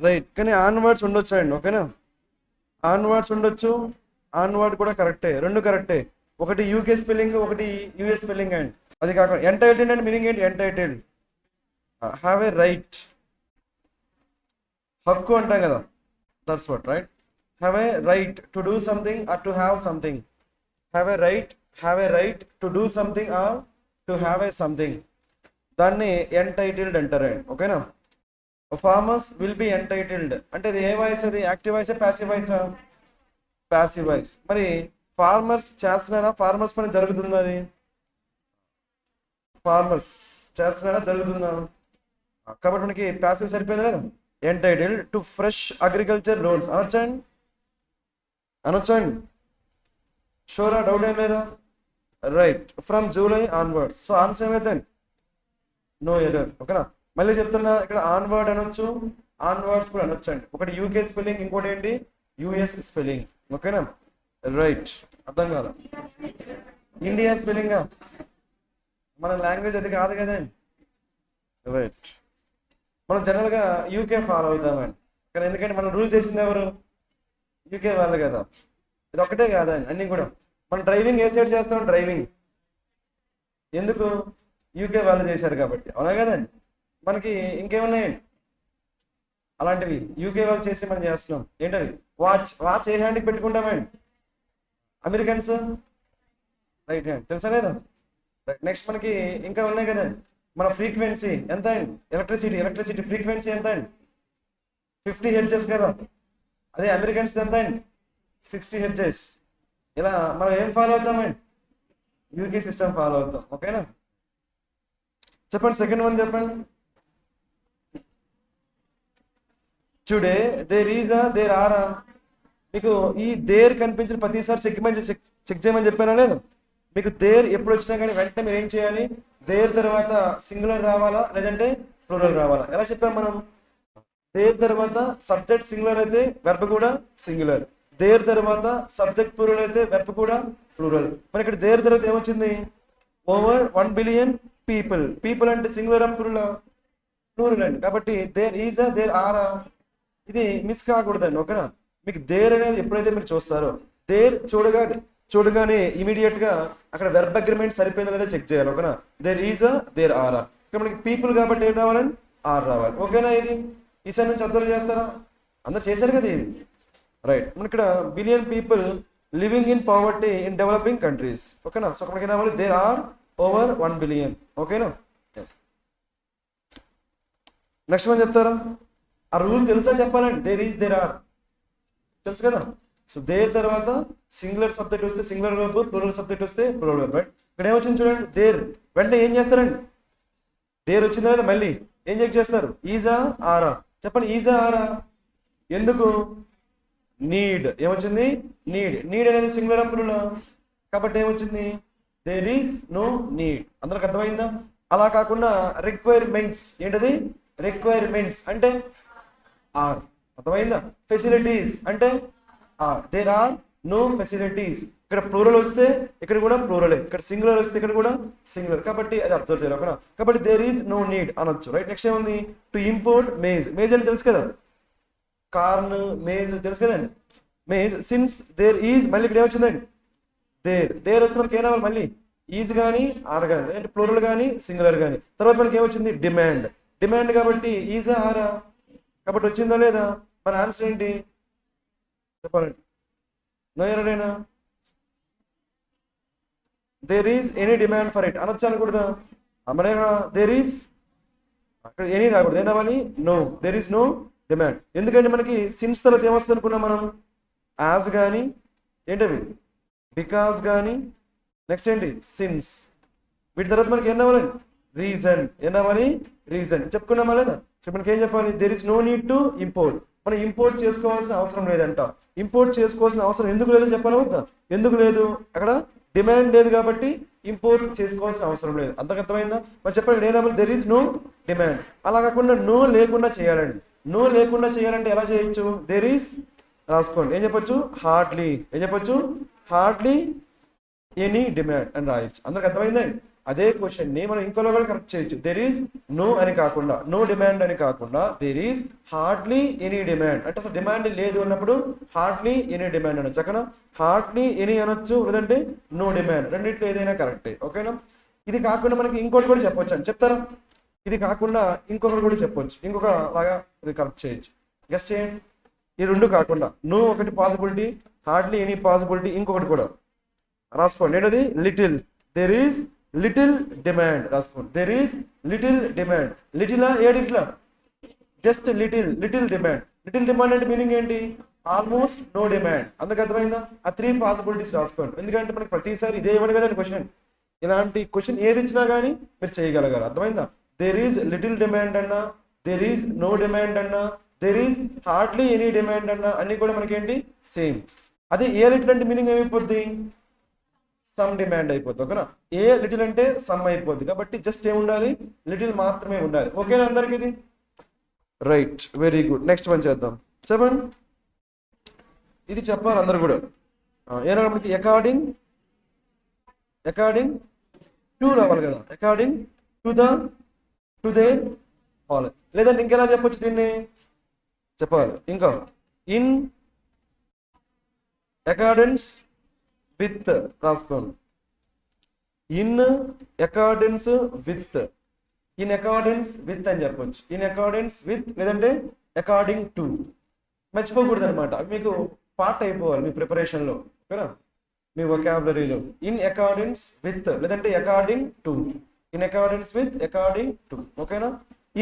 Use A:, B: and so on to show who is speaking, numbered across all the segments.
A: Right, కానీ on words ఉండొచ్చు అండి. ఓకేనా, ఆన్ వర్డ్స్ ఉండొచ్చు, ఆన్ వర్డ్ కూడా కరెక్టే, రెండు కరెక్టే. ఒకటి యూకే స్పెల్లింగ్, ఒకటి యూఎస్ స్పెల్లింగ్ అండి. అది కాకుండా ఎంటైటిల్డ్ అంటే మీనింగ్ ఏంటి? ఎంటైటిల్డ్ హ్యావ్ ఏ రైట్, హక్కు అంటాం కదా, that's what right. Have a right to do something or to have something. Have a right, have a right to do something or to have a something, దాన్ని entitled అంటారండి. ఓకేనా, farmers will be entitled అంటే అది ఏ voice? అది active వాయిసా, ప్యాసివ్ వాయిసా? Passive voice. మరి ఫార్మర్స్ చేస్తున్నారా? ఫార్మర్స్ పని జరుగుతుందా? అది ఫార్మర్స్ చేస్తున్నారా, జరుగుతుందా? కాబట్టి మనకి ప్యాసివ్ సరిపోయింది లేదా? Entitled to fresh agriculture loans అనొచ్చండి, అనొచ్చండి. షూరా, డౌట్ ఏం లేదా? Right, from July onwards. So answer ఏమైతే నో ఎర్రర్. ఓకేనా, మళ్ళీ చెప్తున్నా, ఇక్కడ ఆన్వర్డ్ అనొచ్చు, ఆన్వర్డ్స్ కూడా అనొచ్చండి. ఒకటి యూకే స్పెల్లింగ్, ఇంకోటి ఏంటి? US spelling. ఓకేనా, రైట్. అర్థం కాదు, ఇండియా స్పెల్లింగ్ మన లాంగ్వేజ్ అది కాదు కదండి. రైట్, మనం జనరల్గా యూకే ఫాలో అవుతామండి. కానీ ఎందుకంటే మనం రూల్ చేసింది ఎవరు? యూకే వాళ్ళు కదా. ఇది ఒకటే కాదండి, అన్ని కూడా. మనం డ్రైవింగ్ ఏ సైడ్ చేస్తాం? డ్రైవింగ్ ఎందుకు? యూకే వాళ్ళు చేశారు కాబట్టి, అవునా కదండి. మనకి ఇంకేమున్నాయండి అలాంటివి? యూకే వాళ్ళు చేసి మనం చేస్తున్నాం. ఏంటవి? వాచ్, వాచ్ ఏ హ్యాండ్కి పెట్టుకుంటామండి? అమెరికన్స్. రైట్ హ్యాండ్, తెలుసా లేదా? రైట్, నెక్స్ట్ మనకి ఇంకా ఉన్నాయి కదండి. మన ఫ్రీక్వెన్సీ ఎంత అండి? ఎలక్ట్రిసిటీ ఫ్రీక్వెన్సీ ఎంత అండి? 50 హెర్ట్జెస్ కదా. అదే అమెరికన్స్ ఎంత అండి? 60 హెర్ట్జెస్. ఇలా మనం ఏం ఫాలో అవుతామండి? యూకే సిస్టమ్ ఫాలో అవుతాం. ఓకేనా, చెప్పండి సెకండ్ వన్ చెప్పండి. Today there is there are. మీకు ఈ దేర్ కనిపించిన ప్రతిసారి చెక్ చేయమని చెప్పానా లేదు? మీకు దేర్ ఎప్పుడు వచ్చినా కానీ వెంటనే మీరు ఏం చేయాలి? దేర్ తర్వాత సింగులర్ రావాలా, లేదంటే ప్లూరల్ రావాలా? ఎలా చెప్పాం మనం? దేర్ తర్వాత సబ్జెక్ట్ సింగులర్ అయితే వెర్బ్ కూడా సింగులర్, దేర్ తర్వాత సబ్జెక్ట్ ప్లూరల్ అయితే వెర్బ్ కూడా ప్లూరల్. మరి ఇక్కడ దేర్ తర్వాత ఏమొచ్చింది? Over 1 billion people. పీపుల్ అంటే సింగులర్ ప్లూరల్? ప్లూరల్ అండి. కాబట్టి దేర్ ఈజ్ దేర్ ఆర్, ఇది మిస్ కాకూడదండి. ఓకేనా, మీకు దేర్ అనేది ఎప్పుడైతే మీరు చూస్తారో, దేర్ చూడగానే ఇమీడియట్ గా అక్కడ వెర్బ్ అగ్రిమెంట్ సరిపోయిందో లేదో చెక్ చేయాలి. ఓకేనా, దేర్ ఈజ్ దేర్ ఆర్. ఇక్కడ మనకి పీపుల్ కాబట్టి ఏం రావాలండి? ఆర్ రావాలి. ఓకేనా, ఇది ఈసారి నుంచి అర్థం చేస్తారా? అందరు చేశారు కదా ఇది. రైట్, మన ఇక్కడ billion people living in poverty in developing countries. ఓకేనా, సో మనకి ఏం రావాలి? There are over 1 billion. ఓకేనా, నెక్స్ట్ మనం చెప్తారా? ఆ రూల్ తెలుసా చెప్పాలండి? దేర్ ఈజ్ దేర్ ఆర్ తెలుసు కదా. సో దేర్ తర్వాత సింగులర్ సబ్జెక్ట్ వస్తే సింగులర్ వర్బ్, ప్లూరల్ సబ్జెక్ట్ వస్తే ప్లూరల్ వర్బ్. రైట్, ఇక్కడ ఏమొచ్చింది చూడండి, దేర్. వెంటనే ఏం చేస్తారండి? దేర్ వచ్చిందా లేదా మళ్ళీ ఏం చెక్ చేస్తారు? ఈజా ఆరా? చెప్పండి, ఈజా ఆరా? ఎందుకు? నీడ్. ఏమొచ్చింది? నీడ్. నీడ్ అనేది సింగులర్ ప్లూరల్ కాబట్టి ఏమొచ్చింది? There is no need. అందరికి అర్థమైందా? అలా కాకుండా రిక్వైర్మెంట్స్. ఏంటది? రిక్వైర్మెంట్స్ అంటే ఆర్. అర్థమైందా? ఫెసిలిటీస్ అంటే are. There are no facilities. ఇక్కడ ప్లూరల్ వస్తే ఇక్కడ కూడా ప్లూరలే, ఇక్కడ సింగులర్ వస్తే ఇక్కడ కూడా సింగులర్, కాబట్టి అది అబ్జర్వ్ చేయాలి. ఓకేనా, కాబట్టి దేర్ ఈజ్ నో నీడ్ అనొచ్చు. రైట్, నెక్స్ట్ ఏముంది? To import maize. మేజ్ అంటే తెలుసు కదా, కార్న్, మేజ్ తెలుసు కదండి. మేజ్ సిన్స్ దేర్ ఈజ్, మళ్ళీ ఇక్కడ ఏమొచ్చిందండి? దేర్. దేర్ వస్తే మనకి ఏం రావాలి? మళ్ళీ ఈజ్ కానీ ఆర్ కానీ, అంటే ప్లూరల్ కానీ సింగులర్ కానీ. తర్వాత మనకి ఏమొచ్చింది? డిమాండ్. డిమాండ్ కాబట్టి ఈజా ఆరా? కాబట్టి వచ్చిందా లేదా? మన ఆన్సర్ ఏంటి చెప్పాలండి? నో ఎర్రరేనా? There is any demand for it అనొచ్చు అనకూడదా? మరి దేర్ ఈజ్ అక్కడ ఎనీ రాకూడదు, ఏం రావాలి? No. There is no demand. ఎందుకంటే మనకి సిన్స్ తర్వాత ఏమొస్తుంది అనుకున్నాం మనం? యాజ్ కానీ, ఏంటవి? బికాస్ కానీ, నెక్స్ట్ ఏంటి? సిన్స్. వీటి తర్వాత మనకి ఏం రావాలండి? రీజన్. ఏం రావాలి? రీజన్. చెప్పుకున్నామా లేదా? సో మనకి ఏం చెప్పాలి? There is no need to import. మనం ఇంపోర్ట్ చేసుకోవాల్సిన అవసరం లేదంట. ఇంపోర్ట్ చేసుకోవాల్సిన అవసరం ఎందుకు లేదో చెప్పాలి వద్దా? ఎందుకు లేదు? అక్కడ డిమాండ్ లేదు కాబట్టి ఇంపోర్ట్ చేసుకోవాల్సిన అవసరం లేదు. అంతకు అర్థమైందా? మరి చెప్పండి, నేను దెర్ ఈజ్ నో డిమాండ్. అలా కాకుండా నో లేకుండా చేయాలండి. నో లేకుండా చేయాలంటే ఎలా చేయొచ్చు? దెర్ ఈజ్ రాసుకోండి, ఏం చెప్పొచ్చు? హార్డ్లీ. ఏం చెప్పొచ్చు? హార్డ్లీ ఎనీ డిమాండ్ అని రాయొచ్చు. అందరికి అర్థమైందండి? అదే క్వశ్చన్ ని మనం ఇంకోలో కూడా కరెక్ట్ చేయొచ్చు. దెర్ ఈస్ నో అని కాకుండా, నో డిమాండ్ అని కాకుండా, there is hardly any demand అంటే అసలు డిమాండ్ లేదు అన్నప్పుడు హార్డ్లీ ఎనీ డిమాండ్ అనొచ్చు. అక్కడ హార్డ్లీ ఎనీ అనొచ్చు, లేదంటే నో డిమాండ్, రెండిట్లో ఏదైనా కరెక్టే. ఓకేనా? ఇది కాకుండా మనకి ఇంకోటి కూడా చెప్పొచ్చు అని చెప్తారా? ఇది కాకుండా ఇంకొకటి కూడా చెప్పొచ్చు, ఇంకొక లాగా ఇది కరెక్ట్ చేయొచ్చు. గెస్ చేయండి. ఈ రెండు కాకుండా నో ఒకటి పాసిబిలిటీ, హార్డ్లీ ఎనీ పాసిబిలిటీ, ఇంకొకటి కూడా రాసుకోండి. ఏంటది? Little. There is little demand రాసుకోండి. There is little demand. లిటిలా ఏడిట్లా? Just little. Little demand. Little demand అంటే మీనింగ్ ఏంటి? Almost no demand. అందుకు అర్థమైందా? ఆ 3 పాసిబిలిటీస్ రాసుకోండి. ఎందుకంటే మనకి ప్రతిసారి ఇదే ఇవ్వడు కదండి క్వశ్చన్. ఇలాంటి క్వశ్చన్ ఏది ఇచ్చినా కానీ మీరు చేయగలగాలి. అర్థమైందా? దెర్ ఈస్ లిటిల్ డిమాండ్ అన్నా, దెర్ ఈస్ నో డిమాండ్ అన్నా, there is hardly any demand అన్నా అన్ని కూడా మనకేంటి? సేమ్. అదే ఏ లిటిల్ అంటే మీనింగ్ ఏమైపోద్ది? సమ్ డిమాండ్ అయిపోద్ది. ఓకేనా? ఏ లిటిల్ అంటే సమ్ అయిపోద్ది. కాబట్టి జస్ట్ ఏముండాలి? లిటిల్ మాత్రమే ఉండాలి. ఓకేనా అందరికి ఇది? Right, very good. Next one చేద్దాం. చెప్పండి. ఇది చెప్పాలి అందరు కూడా. ఏనా మనకి అకార్డింగ్ టు రావాలి కదా. According to they follow. లేదంటే ఇంకెలా చెప్పొచ్చు దీన్ని? చెప్పాలి ఇంకా ఇన్ అకార్డెన్స్ విత్ రాసుకోండి. In accordance with, in accordance with అని చెప్పొచ్చు. ఇన్ అకార్డెన్స్ విత్, లేదంటే అకార్డింగ్ టు. మర్చిపోకూడదు అనమాట. అవి మీకు పార్ట్ అయిపోవాలి మీ ప్రిపరేషన్లో. ఓకేనా? మీ వొకాబులరీలో. ఇన్ అకార్డెన్స్ విత్, లేదంటే according to. In accordance with, according to. ఓకేనా?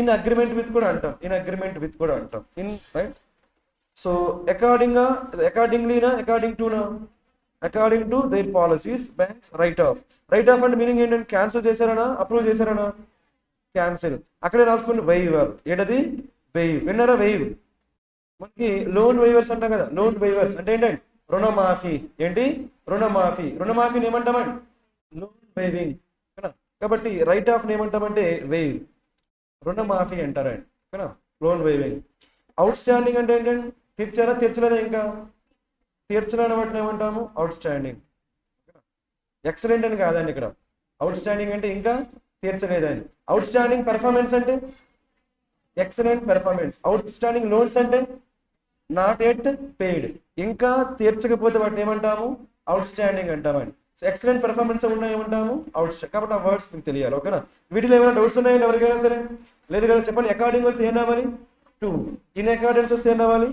A: ఇన్ అగ్రిమెంట్ విత్ కూడా అంటాం. ఇన్ అగ్రిమెంట్ విత్ కూడా అంటాం. In right. So according అకార్డింగ్లీనా, according టునా? According to their policies banks write off. Write off అంటే మీనింగ్ ఏంటంటే cancel చేశారనా, అప్రూవ్ చేశారనా? క్యాన్సిల్. అక్కడే రాసుకోండి వెయివర్. ఏంటది? వెయివ్. విన్నారా? వెయివ్. మనకి లోన్ వెయివర్స్ అంటాం కదా. లోన్ వెయివర్స్ అంటే ఏంటంటే రుణమాఫీ. ఏంటి? రుణమాఫీ. రుణమాఫీని ఏమంటామండి? లోన్ వెయివింగ్. కాబట్టి రైట్ ఆఫ్ ఏమంటామంటే వెయివ్. రుణమాఫీ అంటారండి. ఓకేనా? లోన్ వెయివింగ్. అవుట్ స్టాండింగ్ అంటే ఏంటంటే తీర్చారా, తీర్చలేదా? ఇంకా తీర్చలేని వాటిని ఏమంటాము? Out standing. ఎక్సలెంట్ అని కాదండి ఇక్కడ. అవుట్ స్టాండింగ్ అంటే ఇంకా తీర్చలేదని. అవుట్ స్టాండింగ్ పెర్ఫార్మెన్స్ అంటే excellent performance. Out standing loans అంటే నాట్ ఎట్ పెయిడ్. ఇంకా తీర్చకపోతే వాటిని ఏమంటాము? అవుట్ స్టాండింగ్ అంటామండి. సో ఎక్సలెంట్ పెర్ఫార్మెన్స్ ఉన్నాయి ఏమంటాము? Out standing. కాబట్టి ఆ వర్డ్స్ మీకు తెలియాలి. ఓకేనా? వీటిలో ఏమైనా డౌట్స్ ఉన్నాయండి ఎవరికైనా సరే? లేదు కదా? చెప్పండి. అకార్డింగ్ వస్తే ఏం రావాలి? టు. ఇన్ అకార్డెన్స్ వస్తే ఏం రావాలి?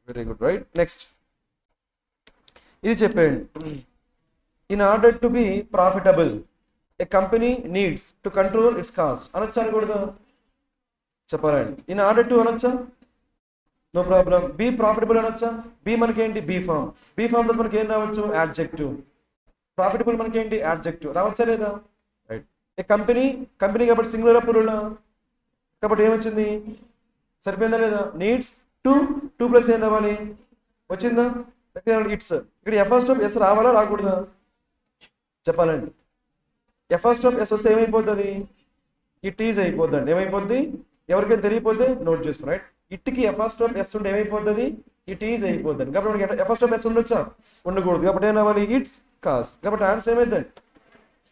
A: Very good. రైట్. నెక్స్ట్ ఇది చెప్పండి. In order to be profitable a company needs to control its cost అనొచ్చా అనకూడదు? చెప్పాలండి. ఇన్ ఆర్డర్ టు అనొచ్చా? No problem. బీ ప్రాఫిటబుల్ అనొచ్చా? బీ మనకేంటి? Be form. బీ ఫామ్ తర్వాత మనకి ఏం రావచ్చు? యాడ్జెక్టివ్. ప్రాఫిటబుల్ మనకేంటి? యాడ్జెక్టివ్. రావచ్చా లేదా? రైట్. ఏ కంపెనీ కాబట్టి సింగులర్ ప్లూరల్. కాబట్టి ఏమొచ్చింది? సరిపోయిందా లేదా? నీడ్స్ టూ ప్లస్ ఏం రావాలి? వచ్చిందా? ఇట్స్. ఇక్కడ ఫస్ట్ ఆఫ్ ఎస్ రావాలా రాకూడదా? చెప్పాలండి. ఫస్ట్ ఆఫ్ ఎస్ వస్తే ఏమైపోతుంది? ఇట్ ఈజ్ అయిపోద్దండి. ఏమైపోద్ది? ఎవరికైనా తెలియపోతే నోట్ చేసుకో. రైట్. ఇట్కి ఫస్ట్ ఆఫ్ ఎస్ ఉంటే ఏమైపోతుంది? ఇట్ ఈజ్ అయిపోద్దండి. కాబట్టి మనకి ఫస్ట్ ఆఫ్ ఎస్ ఉండొచ్చా? ఉండకూడదు. కాబట్టి ఏం రావాలి? It's cost. కాబట్టి ఆన్సర్ ఏమైందండి?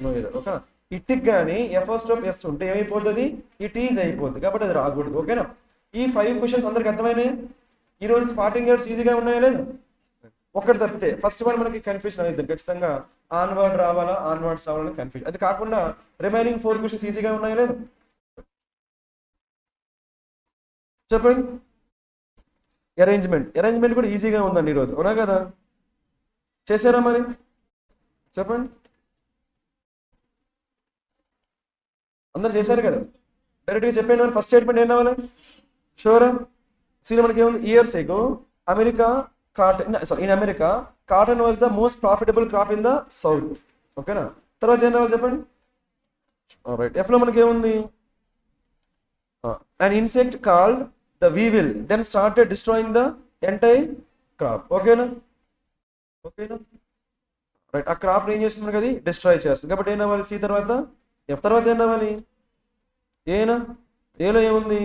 A: నో. ఓకే. ఇట్కి కానీ ఫస్ట్ ఆఫ్ ఎస్ ఉంటే ఏమైపోతుంది? ఇట్ ఈజ్ అయిపోద్ది. కాబట్టి అది రాకూడదు. ఓకేనా? ఈ 5 క్వశ్చన్స్ అందరికి అర్థమైనాయి. ఈరోజు స్పాటింగ్ వర్డ్స్ ఈజీగా ఉన్నాయా లేదా? ఒక్కటి తప్పితే ఫస్ట్ వన్ మనకి కన్ఫ్యూజన్ అనేది ఖచ్చితంగా ఆన్వర్డ్ రావాలా, ఆన్వర్డ్స్ రావాలని కన్ఫ్యూజన్. అది కాకుండా రిమైనింగ్ 4 క్వశ్చన్స్ ఈజీగా ఉన్నాయా లేదా? చెప్పండి. అరేంజ్మెంట్ కూడా ఈజీగా ఉందండి ఈరోజు. అవునా కదా? చేశారా మరి? చెప్పండి. అందరు చేశారు కదా? డైరెక్ట్గా చెప్పాను. ఫస్ట్ స్టేట్మెంట్ ఏం రావాలి? షూరా? సీన్ మనకి ఏముంది? Years ago America in America, cotton was the most profitable crop in the south. ఓకేనా? తర్వాత ఏం రావాలి చెప్పండి. రైట్. ఎఫ్ లో మనకి ఏముంది? an insect called the weevil then started destroying the entire crop. ఓకేనా? రైట్. ఆ క్రాప్ ఏం చేస్తుంది కదా? డిస్ట్రాయ్ చేస్తుంది. కాబట్టి ఏం రావాలి? సి తర్వాత ఎఫ్. తర్వాత ఏం రావాలి? ఏనా? ఏలో ఏముంది?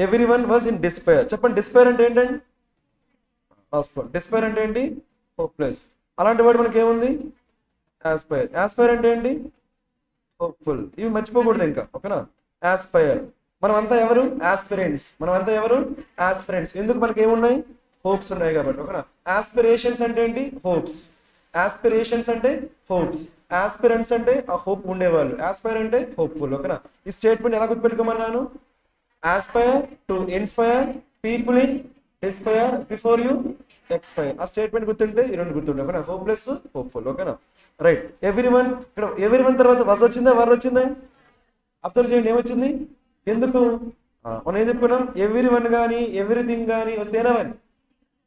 A: Everyone was in despair. చెప్పండి. డిస్పైర్ అంటే ఏంటండి? డిస్పైర్ అంటే ఏంటి? హోప్లెస్. అలాంటి వర్డ్ మనకి ఏముంది? యాస్పైర్. యాస్పైర్ అంటే ఏంటి? హోప్ఫుల్. ఇవి మర్చిపోకూడదు ఇంకా, ఓకేనా? యాస్పైర్. మనం అంతా ఎవరు? యాస్పిరెంట్స్. మనం అంతా ఎవరు? యాస్పిరెంట్స్. ఎందుకు? మనకి ఏమున్నాయి? హోప్స్ ఉన్నాయి కాబట్టి, ఓకేనా? యాస్పిరేషన్స్ అంటే ఏంటి? హోప్స్. యాస్పిరేషన్స్ అంటే హోప్స్. యాస్పిరెంట్స్ అంటే ఆ హోప్ ఉండేవాళ్ళు. యాస్పైర్ అంటే హోప్ఫుల్, ఓకేనా? ఈ స్టేట్మెంట్ ఎలా గుర్తుపెట్టుకోమన్నాను? aspire to inspire people in despair before you expire. ఆ స్టేట్మెంట్ గుర్తుంటే ఈ రెండు గుర్తుండే, ఓకేనా? హోప్లెస్, హోప్ఫుల్, ఓకేనా? రైట్. ఎవ్రీవన్. ఇక్కడ ఎవ్రీవన్ తర్వాత వజ్ వచ్చిందా, వర్ వచ్చిందా? అబ్జర్వ్ చేయండి ఏమొచ్చింది. ఎందుకు? మనం ఏం చెప్పుకున్నాం? ఎవ్రీవన్ కానీ ఎవ్రీథింగ్ కానీ వస్తే ఏనావని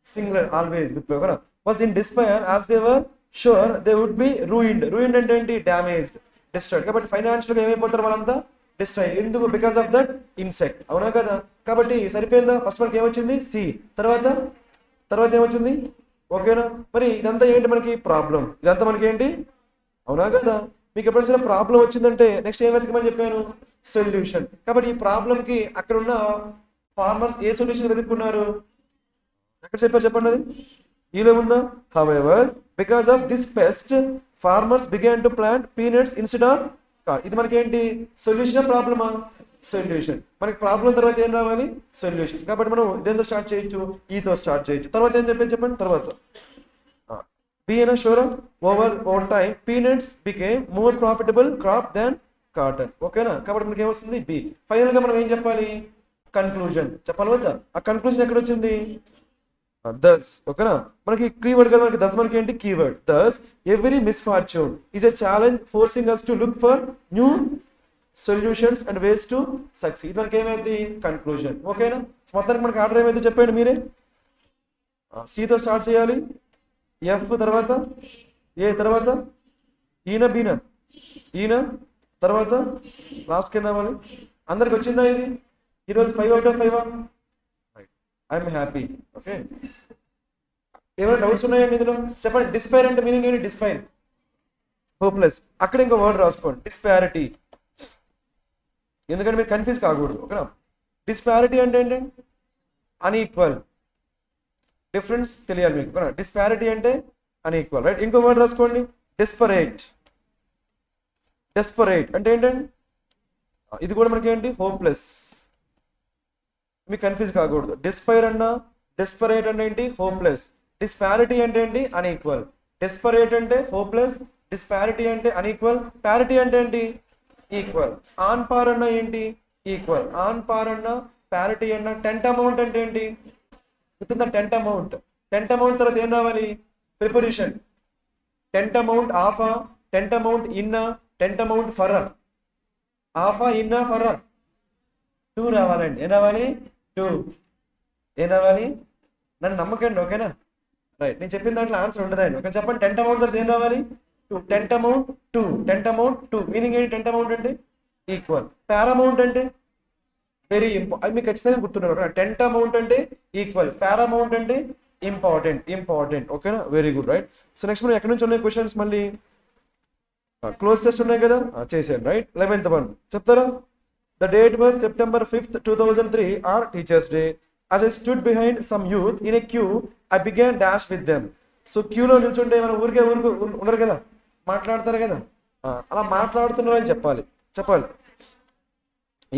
A: సింగులర్ ఆల్వేస్ గుర్తు, ఓకేనా? Was in despair as they were sure they would be ruined. Ruined అంటే ఏంటి? Damaged, destroyed. కాబట్టి ఫైనాన్షియల్గా ఏమైపోతారు వాళ్ళంతా? డిస్ట్రాయ్. ఎందుకు? బికాస్ ఆఫ్ దట్ ఇన్సెక్ట్, అవునా కదా? కాబట్టి సరిపోయిందా? ఫస్ట్ మనకి ఏమొచ్చింది? సి. తర్వాత తర్వాత ఏమొచ్చింది? ఓకేనా? మరి ఇదంతా ఏంటి? మనకి ప్రాబ్లం. ఇదంతా మనకి ఏంటి? అవునా కదా? మీకు ఎప్పుడైనా ప్రాబ్లం వచ్చిందంటే నెక్స్ట్ ఏం వెతకమని చెప్పాను? సొల్యూషన్. కాబట్టి ఈ ప్రాబ్లంకి అక్కడ ఉన్న ఫార్మర్స్ ఏ సొల్యూషన్ వెతుక్కున్నారు? ఎక్కడ చెప్పారు చెప్పండి అది? ఈలో ఉందా? However because of this pest farmers began to plant peanuts instead of. ఇది మనకి ఏంటి? సొల్యూషన్ ప్రాబ్లమా? సొల్యూషన్. మనకి ప్రాబ్లం తర్వాత ఏం రావాలి? సొల్యూషన్. కాబట్టి మనం దేంతో స్టార్ట్ చేయొచ్చు? ఈతో స్టార్ట్ చేయొచ్చు. తర్వాత ఏం చెప్పండి తర్వాత. బీఎన్ sure over time peanuts became more profitable crop than cotton, ఓకేనా? కాబట్టి మనకి ఏమొస్తుంది? బి. ఫైనల్ గా మనం ఏం చెప్పాలి? కన్క్లూజన్ చెప్పాలి వద్దా? ఆ కన్క్లూజన్ ఎక్కడ వచ్చింది? దస్, ఓకేనా? మనకి కీవర్డ్ కదా, మనకి దస్ మనకి ఏంటి? Keyword. Thus every misfortune is a challenge forcing us to look for new solutions and ways to succeed. మనకి ఏమైంది? కన్క్లూజన్, ఓకేనా? మొత్తానికి మనకి ఆర్డర్ ఏమైతే చెప్పండి మీరే. సితో స్టార్ట్ చేయాలి, ఎఫ్ తర్వాత ఏ, తర్వాత ఈయన, బీన, ఈయన తర్వాత లాస్ట్కి ఏం రావాలి? అందరికి వచ్చిందా ఇది? ఈరోజు 5 out of 5. I'm happy, okay? ఏమైనా డౌట్స్ ఉన్నాయండి ఇందులో? చెప్పండి. డిస్పైర్ అంటే మీనింగ్ ఏంటి? Despair, hopeless. అక్కడ ఇంకో వర్డ్ రాసుకోండి, డిస్పారిటీ. ఎందుకంటే మీరు కన్ఫ్యూజ్ కాకూడదు, ఓకేనా? డిస్పారిటీ అంటే ఏంటి? అన్ఈక్వల్, డిఫరెన్స్ తెలియాలి మీకు, ఓకేనా? డిస్పారిటీ అంటే అన్ఈక్వల్, రైట్? ఇంకో వర్డ్ రాసుకోండి, డెస్పరేట్. డెస్పరేట్ అంటే ఏంటండి? ఇది కూడా మనకి ఏంటి? హోప్లెస్. మీకు కన్ఫ్యూజ్ కాకూడదు. డిస్పైర్ అన్నా డెస్పరేట్ అంటే ఏంటి? హోప్లెస్. డిస్పారిటీ అంటే ఏంటి? అన్ఈక్వల్. డెస్పరేట్ అంటే హోప్లెస్, డిస్పారిటీ అంటే అన్ఈక్వల్, ప్యారిటీ అంటే ఏంటి? ఈక్వల్. ఆన్ పార్ అన్న ఏంటి? ఈక్వల్. ఆన్ పార్ అన్న, ప్యారిటీ అన్న. టెంట్ అమౌంట్ అంటే ఏంటి? గుర్తుందా? Tent amount. టెంట్ అమౌంట్ తర్వాత ఏం రావాలి? ప్రిపోజిషన్. టెంట్ అమౌంట్ ఆఫా, టెంట్ అమౌంట్ ఇన్నా, టెంట్ అమౌంట్ ఫర్. ఆఫా, ఇన్నా, ఫర్. 2 రావాలండి. ఏం రావాలి? 2. ఏం రావాలి? నన్ను నమ్మకండి, ఓకేనా? రైట్. నేను చెప్పిన దాంట్లో ఆన్సర్ ఉండదండి, ఓకే? చెప్పండి. టెంట్ అమౌంట్ తర్వాత ఏం రావాలి? 2. Tent amount 2. Tent amount 2 meaning ఏంటి? టెంట్ అమౌంట్ అంటే ఈక్వల్. పారామౌంట్ అంటే వెరీ ఇంపార్టెంట్. మీకు ఖచ్చితంగా గుర్తున్నారు. టెంట్ అమౌంట్ అంటే ఈక్వల్, పారామౌంట్ అంటే ఇంపార్టెంట్. ఇంపార్టెంట్, ఓకేనా? Very good, right? So next మనం ఎక్కడి నుంచి ఉన్నాయి క్వశ్చన్స్? మళ్ళీ క్లోజ్ టెస్ట్ ఉన్నాయి కదా, చేసాను, రైట్? 11th వన్ చెప్తారా? The date was September 5th, 2003, our Teachers' Day. As I stood behind some youth in a queue, I began dash with them. So queue లో నిల్చుంటే మనం ఊరికే ఉండరు కదా, మాట్లాడతారు కదా, అలా మాట్లాడుతున్నారు అని చెప్పాలి.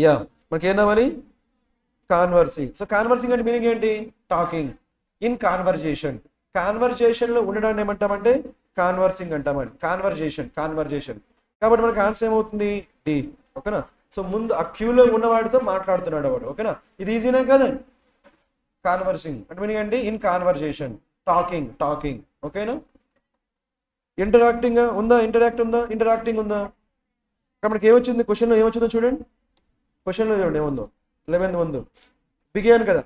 A: యా, మనకి ఏం రావాలి? కాన్వర్సింగ్. సో కాన్వర్సింగ్ అంటే మీనింగ్ ఏంటి? టాకింగ్. In conversation. కాన్వర్జేషన్ లో ఉండడాన్ని ఏమంటామంటే కాన్వర్సింగ్ అంటామండి. కాన్వర్జేషన్. కాబట్టి మనకి ఆన్సర్ ఏమవుతుంది? డి, ఓకేనా? సో ముందు ఆ క్యూలో ఉన్నవాడితో మాట్లాడుతున్నాడు వాడు, ఓకేనా? ఇది ఈజీనే కదండి. కాన్వర్సింగ్ అంటే మీనింగ్ అండి ఇన్ కాన్వర్జేషన్, టాకింగ్, ఓకేనా? ఇంటరాక్టింగ్ ఉందా? ఇంటరాక్టింగ్ ఉందా? మనకి ఏమొచ్చింది క్వశ్చన్లో? ఏమొచ్చిందో చూడండి. క్వశ్చన్లో చూడండి ఏముందో. 11th ముందు బిగాన్ కదా.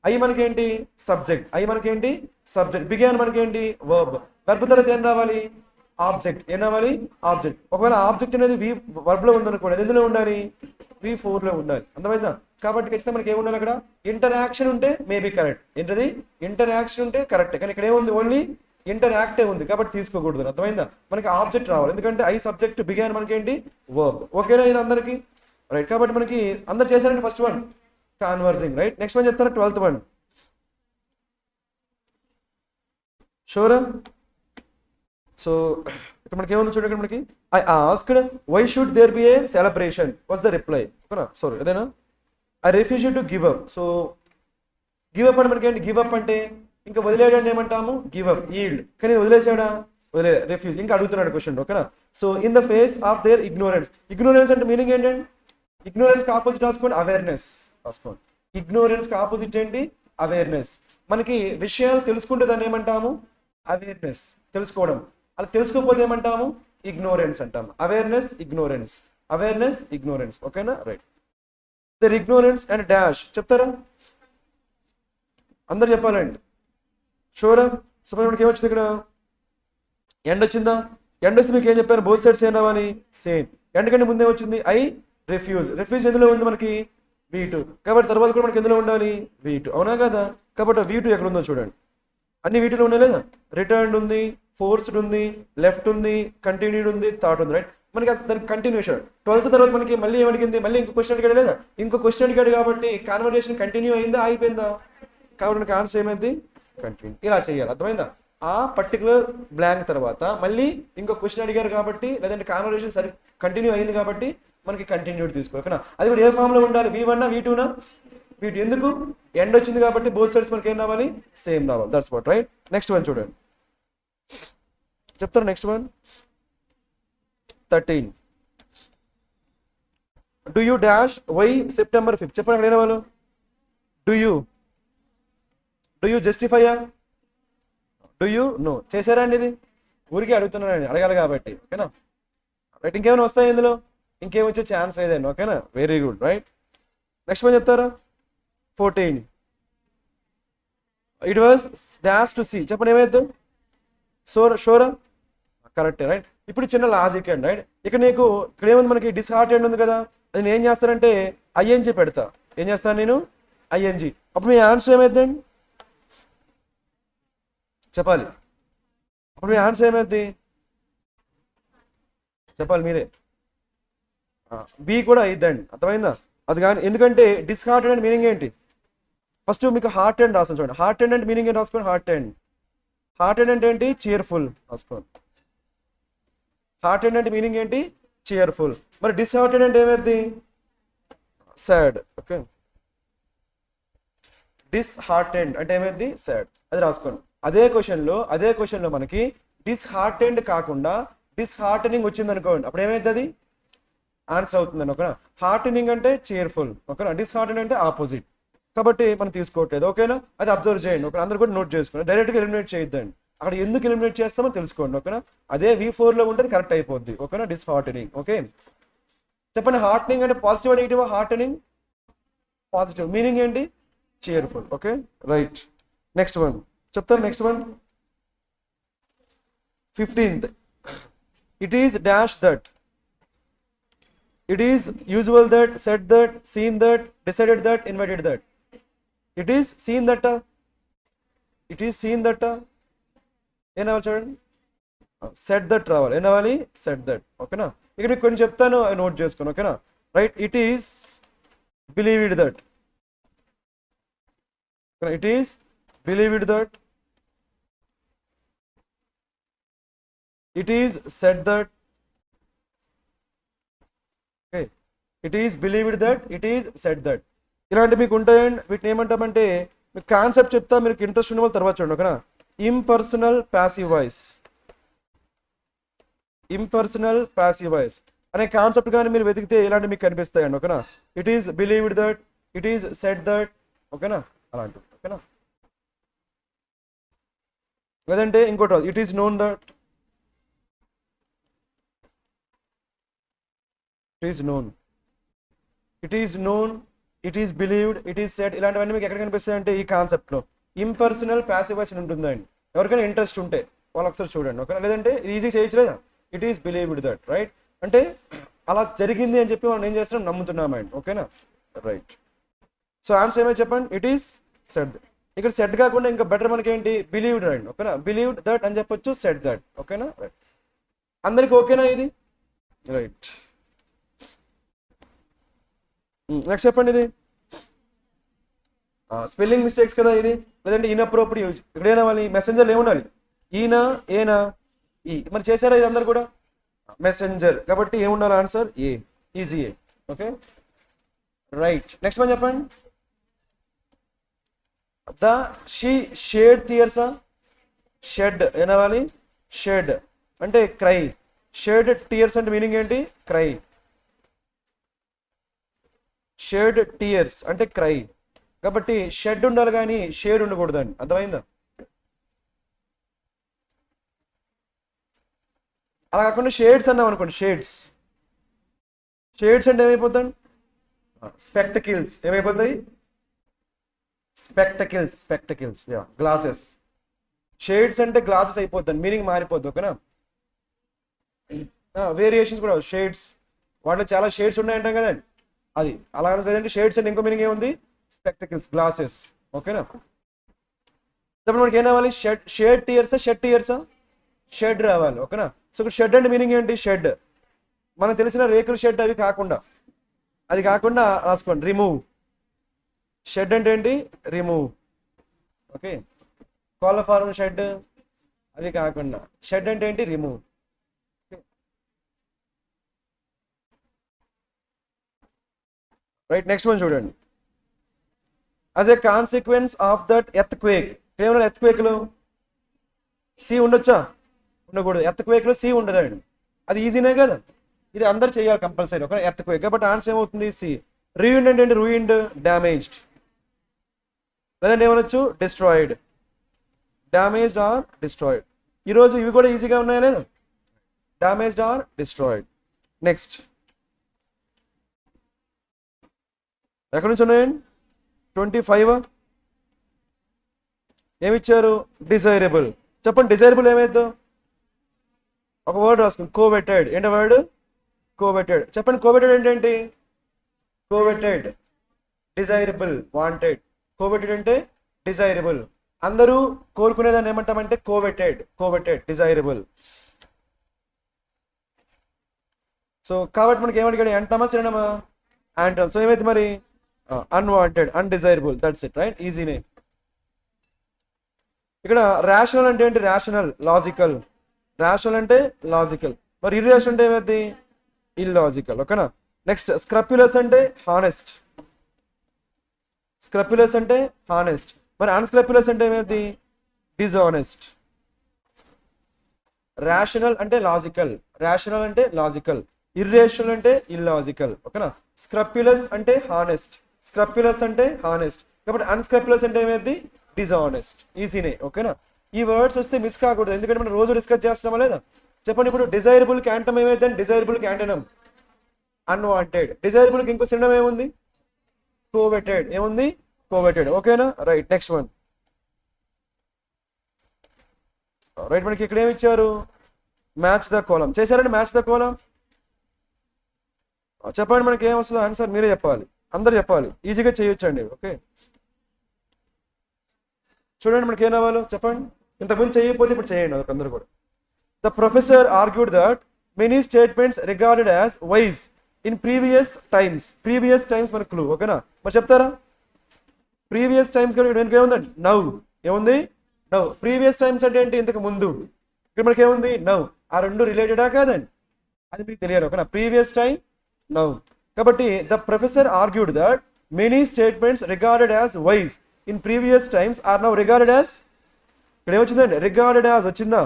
A: ఐ మనకేంటి? సబ్జెక్ట్. బిగాన్ మనకేంటి? వర్బ్. వర్బ్ తర్వాత ఏం రావాలి? ఆబ్జెక్ట్. ఏం రావాలి? ఆబ్జెక్ట్. ఒకవేళ ఆబ్జెక్ట్ అనేది వర్బ్ లో ఉందనుకోండి, ఎందులో ఉండాలి? V4 లో ఉండాలి. అర్థమైందా? కాబట్టి ఖచ్చితంగా మనకి ఏముండాలి అక్కడ? ఇంటరాక్షన్ ఉంటే మేబీ కరెక్ట్. ఏంటది? ఇంటరాక్షన్ ఉంటే కరెక్ట్. కానీ ఇక్కడ ఏముంది? ఓన్లీ ఇంటరాక్టే ఉంది, కాబట్టి తీసుకోకూడదు. అర్థమైందా? మనకి ఆబ్జెక్ట్ రావాలి, ఎందుకంటే ఐ సబ్జెక్ట్, బిగాన్ మనకేంటి? వర్బ్. ఓకేనా ఇది అందరికి? రైట్. కాబట్టి మనకి అందరు చేశారండి first one conversing, right? Next one చెప్తారా? 12th one. షూరా? సో ఇక్కడ మనకి ఏముంది చూడండి, మనకి I asked why should there be a celebration was the reply. ఓకేనా, సారీ అదేనా, I refuse to give up. So give up అంటే మనకి ఏంటి, గివ్ అప్ అంటే ఇంకా వదిలేయడాన్ని ఏమంటాము, గివ్ అప్, ఈల్డ్. కానీ వదిలేసాడా, వదిలే, రిఫ్యూజ్. ఇంకా అడుగుతున్నాడు క్వశ్చన్. ఓకేనా, so in the face of their ignorance. Ignorance అంటే మీనింగ్ ఏంటంటే, ఇగ్నోరెన్స్ కి ఆపోజిట్ రాసుకోండి, అవేర్నెస్ రాసుకోండి. ఇగ్నోరెన్స్ కి ఆపోజిట్ ఏంటి, అవేర్నెస్. మనకి విషయాలు తెలుసుకుంటే దాన్ని ఏమంటాము, అవేర్నెస్, తెలుసుకోవడం. అలా తెలుసుకోకపోతే ఏమంటాము, ఇగ్నోరెన్స్ అంటాము. Awareness, ignorance, awareness, ignorance. ఓకేనా, right. Their ignorance and dash చెప్తారా, అందరు చెప్పాలండి. షూరా. సపోజ్ మనకి ఏమొచ్చింది ఇక్కడ, ఎండ్ వచ్చిందా, ఎండ్ వస్తే మీకు ఏం చెప్పారు, బోత్ సైడ్స్ ఏం రావాలి, సేమ్. ఎండ్ కంటే ముందే వచ్చింది ఐ రిఫ్యూజ్. రిఫ్యూజ్ ఎందులో ఉంది మనకి, V2. కాబట్టి తర్వాత కూడా మనకి ఎందులో ఉండాలి, V2. అవునా కదా, కాబట్టి V2 ఎక్కడ ఉందో చూడండి. అన్ని వీటిలో ఉన్నాయి లేదా, రిటర్న్ ఉంది, ఫోర్స్డ్ ఉంది, లెఫ్ట్ ఉంది, కంటిన్యూడ్ ఉంది, థాట్ ఉంది, రైట్. మనకి అసలు దానికి కంటిన్యూషన్ 12th తర్వాత మనకి మళ్ళీ ఏమడిగింది, మళ్ళీ ఇంకో క్వశ్చన్ అడిగాడు లేదా, ఇంకో క్వశ్చన్ అడిగాడు. కాబట్టి కాన్వర్జేషన్ కంటిన్యూ అయిందా, అయిపోయిందా, కాబట్టి మనకి ఆన్సర్ ఏమైంది, కంటిన్యూ. ఇలా చేయాలి, అర్థమైందా. ఆ పర్టికులర్ బ్లాంక్ తర్వాత మళ్ళీ ఇంకో క్వశ్చన్ అడిగారు కాబట్టి, లేదంటే కాన్వర్జేషన్ సరి కంటిన్యూ అయింది కాబట్టి మనకి కంటిన్యూడ్ తీసుకో. ఓకేనా, అది కూడా ఏ ఫామ్ లో ఉండాలి, V1 V2 V2. ఎందుకు, ఎండ్ వచ్చింది కాబట్టి బోత్ సైడ్స్ మనకి ఏం రావాలి, సేమ్ రావాలి. That's what, right. Next one చూడండి, చెప్తారు. Next one 13. Do you dash why September 5th చెప్పండి. అక్కడ ఏమన్నా డూ యూ జస్టిఫైయా, డూ యూ నో. చేశారా అండి, ఇది ఊరికే అడుగుతున్నానండి, అడగాలి కాబట్టి. ఓకేనా, రైట్. ఇంకేమైనా వస్తాయి ఇందులో, ఇంకేం వచ్చే ఛాన్స్ లేదండి. ఓకేనా, very good, right. Next one చెప్తారా 14. It was dash to see చెప్పండి, ఏమైద్దు, షోరా, కరెక్టే, రైట్. ఇప్పుడు చిన్న లాజిక్ అండి, రైట్. ఇక్కడ నీకు ఇక్కడ ఏముంది, మనకి డిస్హార్టెండ్ ఉంది కదా, అది నేను ఏం చేస్తానంటే ING పెడతా. ఏం చేస్తాను నేను, ING. అప్పుడు మీ ఆన్సర్ ఏమైద్దండి చెప్పాలి, అప్పుడు మీ ఆన్సర్ ఏమైద్ది చెప్పాలి మీరే. బి కూడా అయిద్దండి, అర్థమైందా. అది కానీ ఎందుకంటే డిస్హార్టెండ్ అంటే మీనింగ్ ఏంటి, ఫస్ట్ మీకు హార్ట్ అండ్ రాస్తాను చూడండి. హార్ట్ అండ్ అంటే మీనింగ్ ఏంటి రాసుకోండి, హార్ట్ అండ్ అంటే ఏంటి, చీర్ఫుల్ రాసుకోండి. హార్ట్ అండ్ అంటే మీనింగ్ ఏంటి, చీర్ఫుల్. మరి డిస్హార్టెడ్ అంటే ఏమైంది, సాడ్. ఓకే, డిస్హార్టెండ్ అంటే ఏమైంది, సాడ్. అది రాసుకోండి. అదే క్వశ్చన్లో మనకి డిస్హార్టెండ్ కాకుండా డిస్హార్టనింగ్ వచ్చింది అనుకోండి, అప్పుడు ఏమైంది, అది ఆన్సర్ అవుతుందండి. ఓకేనా, హార్టనింగ్ అంటే చీర్ఫుల్, ఓకేనా, డిస్హార్టెన్ అంటే ఆపోజిట్. కాబట్టి మనం తీసుకోవట్లేదు. ఓకేనా, అది అబ్జర్వ్ చేయండి. ఓకే, అందరూ కూడా నోట్ చేసుకోండి. డైరెక్ట్గా ఎలిమినేట్ చేయొద్దండి, అక్కడ ఎందుకు ఎలిమినేట్ చేస్తామో తెలుసుకోండి. ఓకేనా, అదే V4లో ఉంటుంది, కరెక్ట్ అయిపోద్ది. ఓకేనా, డిస్హార్టనింగ్. ఓకే, చెప్పండి, హార్టనింగ్ అంటే positive negative, heartening positive, meaning ఏంటి, cheerful. Okay, right. Next one చెప్తాను. Next one 15th. It is dash that. It is usual that, said that, seen that, decided that, invited that. It is seen that. It is seen that. ఏం రావాలి చూడండి, set that రావాలి. ఏం రావాలి, set that. ఓకేనా, ఇక్కడ మీకు కొన్ని చెప్తాను, అవి నోట్ చేసుకోండి. ఓకేనా, right. It is believed that. It is believed that. It is set that. It is believed that, it is set that. ఇలాంటి మీకు ఉంటాయండి. వీటిని ఏమంటామంటే, మీకు కాన్సెప్ట్ చెప్తా, మీకు ఇంట్రెస్ట్ ఉన్న వాళ్ళు తర్వాత చూడండి. ఓకేనా, impersonal passive voice. Impersonal passive voice అనే కాన్సెప్ట్ కానీ మీరు వెతికితే ఇలాంటి మీకు కనిపిస్తాయండి. ఓకేనా, it is believed that, it is set that. ఓకేనా, అలాంటివి. ఓకేనా, లేదంటే ఇంకోటి, it is known that, it is known, it is known, it is believed, it is set. ఇలాంటివన్నీ మీకు ఎక్కడ కనిపిస్తాయి అంటే ఈ కాన్సెప్ట్లో ఇంపర్సనల్ ప్యాసివ్ వాయిస్ ఉంటుందండి. ఎవరికైనా ఇంట్రెస్ట్ ఉంటే వాళ్ళు ఒకసారి చూడండి. ఓకే, లేదంటే ఈజీ చేయొచ్చు లేదా, it is believed that, right. అంటే అలా జరిగింది అని చెప్పి మనం ఏం చేస్తున్నాం, నమ్ముతున్నామండి. ఓకేనా, రైట్. సో ఆన్సర్ ఏమైనా చెప్పండి, ఇట్ ఈస్ సెట్. ఇక్కడ సెట్ కాకుండా ఇంకా బెటర్ మనకి ఏంటి, బిలీవ్డ్ రండి. ఓకేనా, బిలీవ్డ్ దట్ అని చెప్పొచ్చు, సెట్ దట్. ఓకేనా, రైట్. అందరికి ఓకేనా ఇది, రైట్. నెక్స్ట్ చెప్పండి, ఇది స్పెల్లింగ్ మిస్టేక్స్ కదా ఇది, లేదంటే ఇన్అప్రోప్రియేట్ యూజ్. ఇక్కడ ఏమవ్వాలి, మెసెంజర్లు ఏముండాలి, ఈయన, ఏనా, ఈ మరి చేశారా ఇది అందరు కూడా? మెసెంజర్ కాబట్టి ఏముండాలి answer A, easy A. Okay right. Next one చెప్పండి. ద షీ షేడ్ టియర్సా? షెడ్ ఏనవాలి? షెడ్ అంటే క్రై. షేడ్ టియర్స్ అంటే మీనింగ్ ఏంటి? క్రై. షేడ్ టియర్స్ అంటే క్రై. కాబట్టి షెడ్ ఉండాలి కానీ షేడ్ ఉండకూడదండి. అర్థమైందా? అలా కాకుండా షేడ్స్ అన్నాం అనుకోండి. షేడ్స్ షేడ్స్ అంటే ఏమైపోతాయి? స్పెక్టకిల్స్ ఏమైపోతాయి? Spectacles spectacles glasses. షేడ్స్ అంటే గ్లాసెస్ అయిపోతాయి, మీనింగ్ మారిపోద్ది. ఓకేనా? వేరియేషన్స్ కూడా షేడ్స్, వాటిలో చాలా షేడ్స్ ఉన్నాయంటాం కదండి, అది అలా లేదంటే షేడ్స్ అంటే ఇంకో మీనింగ్ ఏముంది? Spectacles glasses. ఓకేనా? ఇప్పుడు మనకి ఏం రావాలి? షేడ్ టియర్సా షెడ్ టియర్సా? షెడ్ రావాలి. ఓకేనా? సో ఇక్కడ షెడ్ అంటే మీనింగ్ ఏంటి? షెడ్ మనకు తెలిసిన రేకుల షెడ్ అవి కాకుండా, అది కాకుండా రాసుకోండి రిమూవ్. షెడ్ అంటే ఏంటి? రిమూవ్. ఓకే, కోళ్ళ ఫార్మ్ షెడ్ అవి కాకుండా షెడ్ అంటే ఏంటి? రిమూవ్. రైట్. నెక్స్ట్ వన్ చూడండి. As a consequence of that earth quake. కేవలం ఎర్త్ క్వేక్లో సి ఉండొచ్చా? ఉండకూడదు. ఎర్త్ క్వేక్లో సి ఉండదండి. అది ఈజీనే కదా, ఇది అందరు చేయాలి కంపల్సరీ. ఒక ఎర్త్ క్వేక్ కాబట్టి ఆన్సర్ ఏమవుతుంది? సి. రూయిన్డ్ అంటే ఏంటి? రూయిన్డ్ డ్యామేజ్డ్, లేదంటే ఏమనొచ్చు? డిస్ట్రాయిడ్. Damaged or destroyed. ఈరోజు ఇవి కూడా ఈజీగా ఉన్నాయా లేదా? Damaged or destroyed. నెక్స్ట్ ఎక్కడి నుంచి ఉన్నాయండి? 25. ఏమిచ్చారు? డిజైరబుల్. చెప్పండి డిజైరబుల్ ఏమైద్దో? ఒక వర్డ్ రాసుకుని కోవెటెడ్. ఏంటి వర్డ్? కోవెటెడ్. చెప్పండి కోవెటెడ్ అంటే ఏంటి? కోవెటెడ్ డిజైరబుల్ వాంటెడ్. కోవెటెడ్ అంటే డిజైరబుల్. అందరూ కోరుకునేదాన్ని ఏమంటామంటే కోవెటెడ్. కోవెటెడ్ డిజైరబుల్. సో కాబట్టి మనకి ఏమడిగాడు? యాంటమా సినోనిమా? యాంటమ్. సో ఏమైతే మరి? Unwanted undesirable. That's it. Right, ఈజీనే. ఇక్కడ రేషనల్ అంటే ఏంటి? Rational logical. రేషనల్ అంటే లాజికల్. మరి ఇర్రేషనల్ అంటే ఏమైంది? ఇల్లాజికల్. ఓకేనా? నెక్స్ట్ స్క్రప్యులస్ అంటే హానెస్ట్. స్క్రప్యులస్ అంటే హానెస్ట్. మరి అన్స్క్రప్యులస్ అంటే ఏమైంది? డిజానెస్ట్. రేషనల్ అంటే లాజికల్, రేషనల్ అంటే లాజికల్, ఇర్రేషనల్ అంటే ఇల్లాజికల్. ఓకేనా? స్క్రప్యులస్ అంటే హానెస్ట్, స్క్రప్యులస్ అంటే హానెస్ట్. కాబట్టి అన్స్క్రప్యులస్ అంటే ఏమైంది? డిజానెస్ట్. ఈజీనే. ఓకేనా? ఈ వర్డ్స్ వస్తే మిస్ కాకూడదు, ఎందుకంటే మనం రోజు డిస్కస్ చేస్తున్నామా లేదా? చెప్పండి. ఇప్పుడు డిజైరబుల్ కి యాంటమ్ ఏమైందండి? డిజైరబుల్ కి యాంటనమ్ అన్వాంటెడ్. డిజైరబుల్ కి ఇంకో సినోనిమ్ ఏముంది? కోవెటెడ్. ఏముంది? కోవెటెడ్. ఓకేనా? రైట్. Next one. రైట్, మనకి ఇక్కడ ఏమి ఇచ్చారు? మ్యాచ్ ద కాలం. చేశారండి మ్యాచ్ ద కాలం? చెప్పండి మనకి ఏమొస్తుందో ఆన్సర్ మీరే చెప్పాలి, అందరు చెప్పాలి, ఈజీగా చేయొచ్చండి. ఓకే, చూడండి మనకి ఏం రావాలో చెప్పండి. ఇంతకుముందు చేయకపోతే ఇప్పుడు చేయండి అందరూ కూడా. The professor argued that many statements regarded as wise in previous times. Previous times మనకు క్లూ. ఓకేనా? మరి చెప్తారా? ప్రీవియస్ టైమ్స్ వెనుక ఏముందండి? నౌ. ఏముంది? నౌ. ప్రీవియస్ టైమ్స్ అంటే ఏంటి? ఇంతకు ముందు. ఇక్కడ మనకి ఏముంది? నౌ. ఆ రెండు రిలేటెడా కాదండి? అది మీకు తెలియాలి. ఓకేనా? Previous time, now. కాబట్టి the professor argued that many statements regarded as wise in previous times are now regarded as. ఇక్కడ ఏమొచ్చిందండి? రిగార్డెడ్ యాజ్ వచ్చిందా?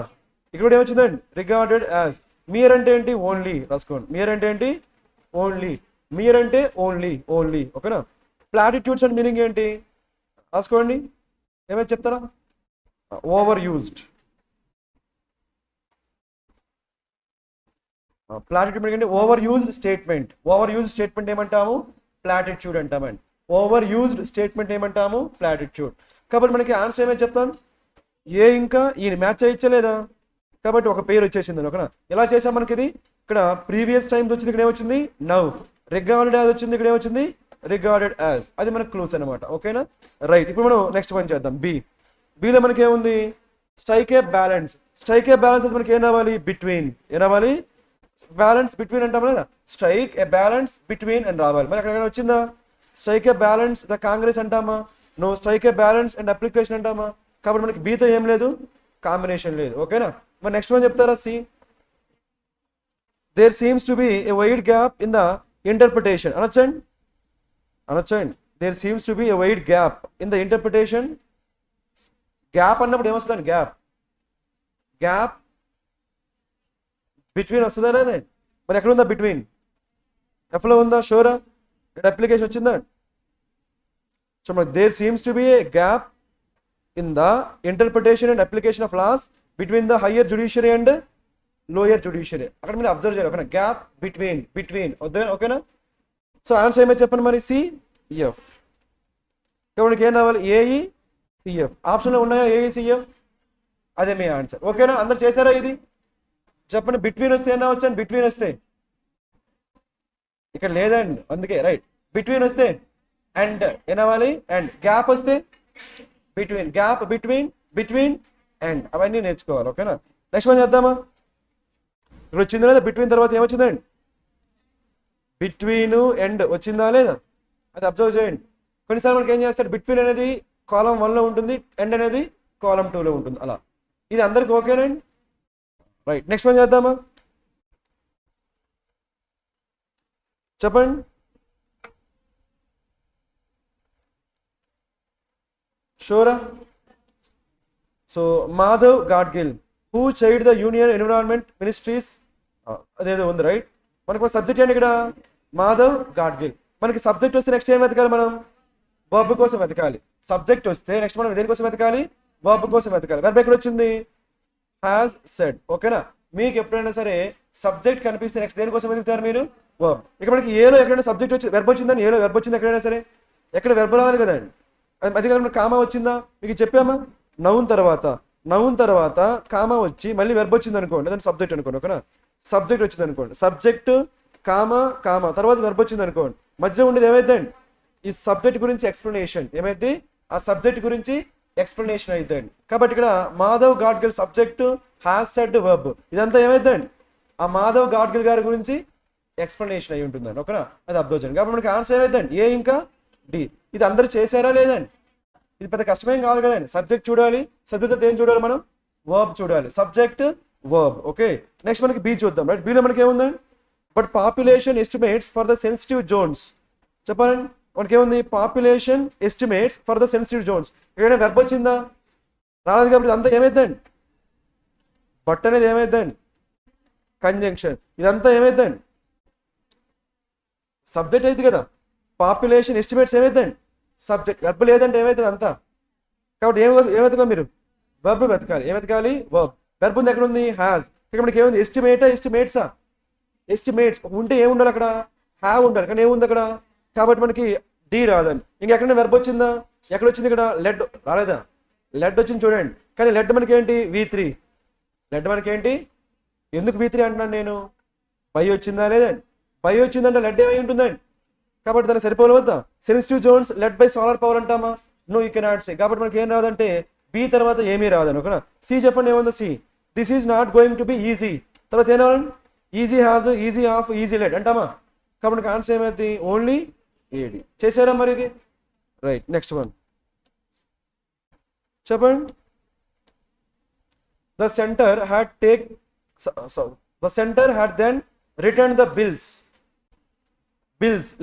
A: ఇక్కడ ఏమొచ్చిందండి? Regarded as. మియర్ అంటే ఏంటి? ఓన్లీ. రాసుకోండి. మియర్ అంటే ఏంటి? ఓన్లీ. మియర్ అంటే ఓన్లీ, ఓన్లీ. ఓకేనా? ప్లాటిట్యూడ్స్ అండ్ మీనింగ్ ఏంటి? రాసుకోండి. ఏమైతే చెప్తారా? Over used. ప్లాటిట్యూడ్ మీనింగ్ అంటే over used statement. Over used statement ఏమంటాము? ప్లాటిట్యూడ్ అంటామండి. ఓవర్ యూజ్డ్ స్టేట్మెంట్ ఏమంటాము? ప్లాటిట్యూడ్. కాబట్టి మనకి ఆన్సర్ ఏమైతే చెప్తాను? ఏ ఇంకా ఈయన మ్యాచ్ అయ్యలేదా? కాబట్టి ఒక పేరు వచ్చేసింది. ఓకేనా? ఎలా చేసాం? మనకి ఇది ఇక్కడ ప్రీవియస్ టైమ్స్ వచ్చింది, ఇక్కడ ఏమొచ్చింది? నౌ. రిగార్డెడ్ యాజ్ వచ్చింది, ఇక్కడ ఏమొచ్చింది? Regarded as. అది మనకు క్లూస్ అనమాట. ఓకేనా? రైట్. ఇప్పుడు మనం నెక్స్ట్ వన్ చేద్దాం. బి. బిలో మనకి ఏముంది? Strike a balance. Strike a balance అది మనకి ఏం రావాలి? బిట్వీన్. ఏం రావాలి? బ్యాలెన్స్ బిట్వీన్ అంటాం లేదా? స్ట్రైక్ ఏ బ్యాలెన్స్ బిట్వీన్ అని రావాలి. మరి అక్కడ వచ్చిందా? Strike a balance the congress అంటామా? No. Strike a balance and application అంటామా? కాబట్టి మనకి బీతో ఏం లేదు? కాంబినేషన్ లేదు. ఓకేనా? మరి నెక్స్ట్ వన్ చెప్తారా? C there seems to be a wide gap in the interpretation. అనొచ్చండి there seems to be a wide gap in the interpretation. Gap అన్నప్పుడు ఏమొస్తుందండి? గ్యాప్ బిట్వీన్ వస్తుందా లేదా? మరి ఎక్కడ ఉందా బిట్వీన్? ఎఫ్లో ఉందా? షోరా? అప్లికేషన్ వచ్చిందా? సో మరి there seems to be a gap in the interpretation and application of laws between the higher judiciary and lower judiciary. అక్కడ మీరు అబ్జర్వ్ చేయాలి. ఓకేనా? గ్యాప్ బిట్వీన్ ఓకేనా? సో ఆన్సర్ ఏమైతే చెప్పండి మరి? సిఎఫ్. కాబట్టి ఏం రావాలి? AE CF. ఆప్షన్లో ఉన్నాయా ఏఈ సిఎఫ్? అదే మీ ఆన్సర్. ఓకేనా? అందరు చేశారా ఇది? చెప్పండి. బిట్వీన్ వస్తే ఏం రావచ్చు? బిట్వీన్ వస్తే ఇక్కడ లేదండి, అందుకే రైట్. బిట్వీన్ వస్తే అండ్ ఏనవాలి? అండ్. గ్యాప్ వస్తే బిట్వీన్. గ్యాప్ బిట్వీన్ అండ్ అవన్నీ నేర్చుకోవాలి. ఓకేనా? నెక్స్ట్ వన్ చేద్దామా? ఇక్కడ వచ్చిందా లేదా? బిట్వీన్ తర్వాత ఏమొచ్చిందండి? బిట్వీన్ ఎండ్ వచ్చిందా లేదా? అది అబ్జర్వ్ చేయండి. కొన్నిసార్లు మనకి ఏం చేస్తాడు? బిట్వీన్ అనేది కాలం 1లో ఉంటుంది, ఎండ్ అనేది కాలం 2లో ఉంటుంది. అలా ఇది అందరికి ఓకేనండి? రైట్. నెక్స్ట్ వన్ చేద్దామా? చెప్పండి. షూరా? So Madhav Gadgil who chaired the union environment ministries, అదేదో ఉంది రైట్. మనకు సబ్జెక్ట్ ఏంటి ఇక్కడ? మాధవ్ గాడ్గిల్. మనకి సబ్జెక్ట్ వస్తే నెక్స్ట్ ఏం వెతకాలి మనం? వర్బ్ కోసం వెతకాలి. సబ్జెక్ట్ వస్తే నెక్స్ట్ మనం దేనికోసం వెతకాలి? వర్బ్ కోసం వెతకాలి. వెర్బ్ ఎక్కడ వచ్చింది? Has said. ఓకేనా? మీకు ఎప్పుడైనా సరే సబ్జెక్ట్ కనిపిస్తే నెక్స్ట్ దేనికోసం వెతుకుతారు మీరు? వర్బ్. ఇక్కడ మనకి ఏలో ఎక్కడైనా సబ్జెక్ట్ వచ్చి వెర్బ్ వచ్చిందని, ఏలో వెర్బ్ వచ్చింది ఎక్కడైనా సరే, ఎక్కడ వెర్బ్ రాలేదు కదండి. అది కాకుండా కామా వచ్చిందా? మీకు చెప్పామా? నౌన్ తర్వాత కామా వచ్చి మళ్ళీ వెర్బ్ వచ్చింది అనుకోండి, లేదంటే సబ్జెక్ట్ అనుకోండి. ఓకేనా? సబ్జెక్ట్ వచ్చింది అనుకోండి, సబ్జెక్ట్ కామా తర్వాత వెర్బ్ వచ్చింది అనుకోండి, మధ్యలో ఉండేది ఏమైందండి? ఈ సబ్జెక్ట్ గురించి ఎక్స్ప్లెనేషన్. ఏమైంది? ఆ సబ్జెక్ట్ గురించి ఎక్స్ప్లెనేషన్ అయిద్దండి. కాబట్టి ఇక్కడ Madhav Gadgil subject, has said verb, ఇదంతా ఏమైందండి? ఆ మాధవ్ గాడ్గిల్ గారి గురించి ఎక్స్ప్లెనేషన్ అయి ఉంటుందండి. ఓకేనా? అది అబ్జర్వ్ చేయండి. కాబట్టి మనకి ఆన్సర్ ఏమైందండి? ఏ ఇంకా డి. ఇది అందరు చేశారా లేదండి? ఇది పెద్ద కష్టమేం కాదు కదండి. సబ్జెక్ట్ చూడాలి, సబ్జెక్ట్ ఏం చూడాలి మనం? వర్బ్ చూడాలి. Subject verb. ఓకే. నెక్స్ట్ మనకి బి చూద్దాం. రైట్. బిలో మనకి ఏముందండి? But population estimates for the sensitive zones. చెప్పాలండి. మనకి ఏముంది? Population estimates for the sensitive zones. ఎక్కడైనా వెర్బ్ వచ్చిందా? రాలేదు. కాబట్టి ఇదంతా ఏమైందండి? బట్ అనేది ఏమైందండి? కంజంక్షన్. ఇదంతా ఏమైందండి? సబ్జెక్ట్ అయితే కదా. పాపులేషన్ ఎస్టిమేట్స్ ఏమైందండి? సబ్జెక్ట్. వెర్బ్ లేదంటే ఏమవుతుంది అంతా? కాబట్టి ఏం వెతకాలి మీరు? వెర్బ్ వెతకాలి. ఏం వెతకాలి? వర్బ్. వెర్బ్ ఉంది ఎక్కడ ఉంది? హ్యాస్. ఇక్కడ మనకి ఏముంది? ఎస్టిమేట్సా? ఎస్టిమేట్స్ ఉంటే ఏముండాలి అక్కడ? హ్యావ్ ఉండాలి. కానీ ఏముంది అక్కడ? కాబట్టి మనకి డి రాదండి. ఇంకెక్కడైనా వెర్బ్ వచ్చిందా? ఎక్కడ వచ్చింది? ఇక్కడ లెడ్ రాలేదా? లెడ్ వచ్చింది చూడండి. కానీ లెడ్ మనకి ఏంటి? V3. లెడ్ మనకి ఏంటి? ఎందుకు V3 అంటున్నాను నేను? బై వచ్చిందా లేదండి? బై వచ్చిందంటే లెడ్ ఏమై ఉంటుందండి? కాబట్టి దాన్ని సరిపోవద్దా? Sensitive zones led by solar power అంటామా? No, you cannot say. కాబట్టి మనకి ఏం రాదంటే బి తర్వాత ఏమీ రాదని. ఓకేనా? సి చెప్పండి. ఏముందో? C this is not going to be easy. తర్వాత ఏం రావాలండి? Easy has, easy of, easy led అంటామా? కాబట్టి ఆన్సర్ ఏమైంది? Only A D. చేశారా మరి ఇది? రైట్. నెక్స్ట్ వన్ చెప్పండి. The centre had then return the bills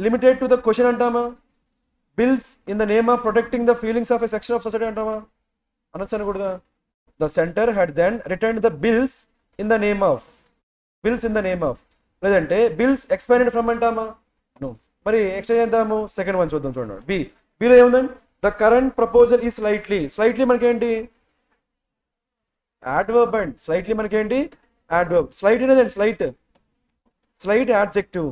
A: limited to the question అంటామా? Bills in the name of protecting the feelings of a section of society అంటామా? అనొచ్చు అనకూడదా? The centre had then return the bills in the name of, లేదంటే bills expired from అంటామా? No. మరి exchange చేద్దాము. Second one చూద్దాం. చూడండి. Below ఏముందండి? ద కరెంట్ ప్రపోజల్ ఈ స్లైట్లీ మనకేంటి? యాడ్వర్బ్ అండ్ స్లైట్లీ మనకేంటి? యాడ్వర్బ్. స్లైట్ అనేది స్లైట్ యాడ్జెక్టివ్.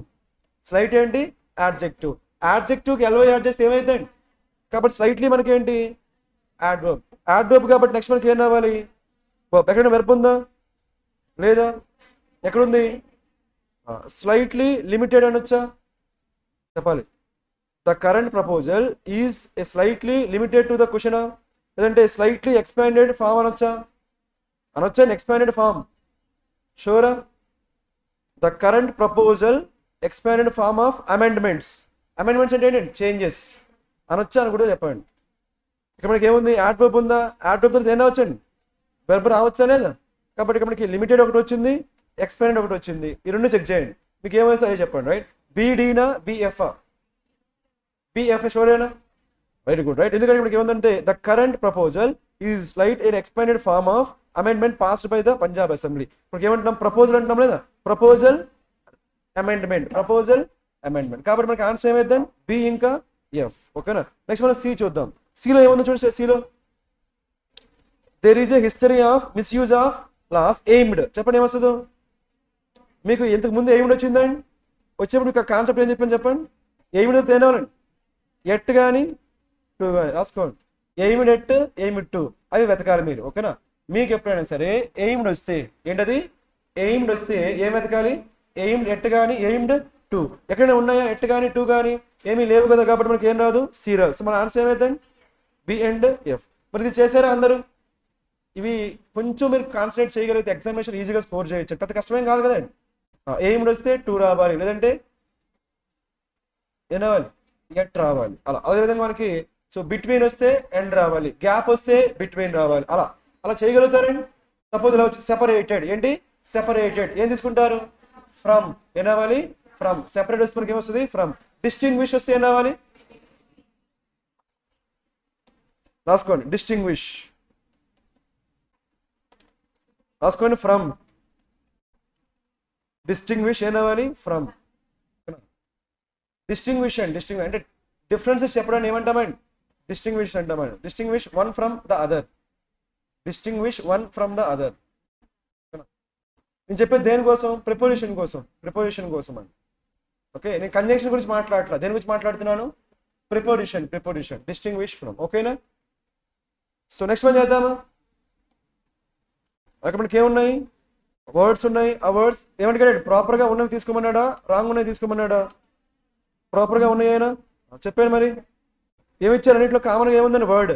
A: స్లైట్ ఏంటి? యాడ్జెక్టివ్. యాడ్జెక్టివ్కి ఎల్వై యాడ్ చేస్తే ఏమైందండి? కాబట్టి స్లైట్లీ మనకేంటి? యాడ్వర్బ్ కాబట్టి నెక్స్ట్ మనకి ఏం రావాలి? ఎక్కడైనా వెర్బ్ ఉందా లేదా? ఎక్కడుంది? స్లైట్లీ లిమిటెడ్ అనొచ్చా? చెప్పాలి. The current proposal is a slightly limited to the question, లేదంటే స్లైట్లీ ఎక్స్పాండెడ్ ఫామ్ అనొచ్చా? Expanded form. షూరా? The current proposal expanded form of amendments. Amendments అంటే ఏంటంటే చేంజెస్ అనొచ్చా అని కూడా చెప్పండి. ఇక్కడ మనకి ఏముంది? యాడ్వర్బ్ ఉందా? యాడ్వర్బ్ తర్వాత ఏం రావచ్చండి? వెర్బ్ రావచ్చా లేదా? కాబట్టి ఇక్కడ మనకి లిమిటెడ్ ఒకటి వచ్చింది, ఎక్స్పాండెడ్ ఒకటి వచ్చింది. ఈ రెండు చెక్ చేయండి, మీకు ఏమైతే అదే చెప్పండి. రైట్, బీడీనా బిఎఫ్ఆ? బిఎఫ్ఏ షోరేనా? Very good. రైట్, ఎందుకంటే మనకి ఏముందంటే the current proposal is slight in expanded form of amendment passed by the Punjab assembly. మనకి ఏమంటున్నాం? ప్రపోజల్ అంటున్నాం లేదా? Proposal amendment, proposal amendment. కాబట్టి మనకి ఆన్సర్ ఏమైందండి? బి ఇంకా ఎఫ్. ఓకేనా? నెక్స్ట్ మనం సి చూద్దాం. సిలో ఏముందో చూడండి. సిలో there is a history of misuse of laws aimed. చెప్పండి ఏమొస్తుందో? మీకు ఇంతకు ముందు ఎయిమ్డ్ వచ్చిందండి, వచ్చేప్పుడు మీకు కాన్సెప్ట్ ఏం చెప్పండి చెప్పండి. ఎయిమ్డ్ తేనాలండి, ఎట్ కానీ టూ కానీ రాసుకోండి. ఎయిమ్డ్ ఎట్, ఎయిమ్డ్ టూ అవి వెతకాలి మీరు. ఓకేనా? మీకు ఎప్పుడైనా సరే ఎయిమ్డ్ వస్తే ఏంటది? ఎయిమ్డ్ వస్తే ఏం వెతకాలి? ఎయిమ్డ్ ఎట్ కానీ ఎయిమ్డ్ టూ. ఎక్కడైనా ఉన్నాయా ఎట్ కానీ టూ కానీ? ఏమీ లేవు కదా, కాబట్టి మనకి ఏం రాదు, సి రాదు. సో మన ఆన్సర్ ఏమైందండి? B and F. మరి ఇది చేశారా అందరూ? ఇవి కొంచెం మీరు కాన్సన్ట్రేట్ చేయగలిగితే ఎగ్జామినేషన్ ఈజీగా స్కోర్ చేయొచ్చు, పెద్ద కష్టమేం కాదు కదండి. ఎయిమ్డ్ వస్తే టూ రావాలి, లేదంటే ఏం రావాలి? ఎట్ రావాలి. అలా అదేవిధంగా మనకి సో బిట్వీన్ వస్తే ఎండ్ రావాలి, గ్యాప్ వస్తే బిట్వీన్ రావాలి. అలా అలా చేయగలుగుతారండి. సపోజ్ ఇలా వచ్చి సెపరేటెడ్, ఏంటి సెపరేటెడ్, ఏం తీసుకుంటారు? ఫ్రమ్. ఏం రావాలి? ఫ్రమ్. సెపరేట్ వస్తే మనకి ఏమొస్తుంది? ఫ్రమ్. డిస్టింగ్విష్ వస్తే ఏం రావాలి? రాసుకోండి, డిస్టింగ్విష్ రాసుకోండి. ఫ్రమ్. డిస్టింగ్విష్ ఏం రావాలి? ఫ్రమ్. డిస్టింగ్విష్ అండి, డిస్టింగ్విష్ అంటే డిఫరెన్సెస్ చెప్పడానికి ఏమంటామండి? డిస్టింగ్విష్ అంటామండి. Distinguish one from the other. Distinguish one from the other. నేను చెప్పేది దేనికోసం? ప్రిపోజిషన్ కోసం, ప్రిపోజిషన్ కోసం అండి. ఓకే, నేను కంజంక్షన్ గురించి మాట్లాడట్లా, దేని గురించి మాట్లాడుతున్నాను? Preposition, preposition. Distinguish from. ఓకేనా? సో నెక్స్ట్ వన్ చేద్దామా? అక్కడ మనకి ఏమున్నాయి? వర్డ్స్ ఉన్నాయి. ఆ వర్డ్స్ ఏమంటాడు? ప్రాపర్గా ఉన్నవి తీసుకోమన్నాడా, రాంగ్ ఉన్నవి తీసుకోమన్నాడా? ప్రాపర్గా ఉన్నాయేనా చెప్పండి. మరి ఏమిచ్చారు? అన్నింటిలో కామన్గా ఏముందని? Word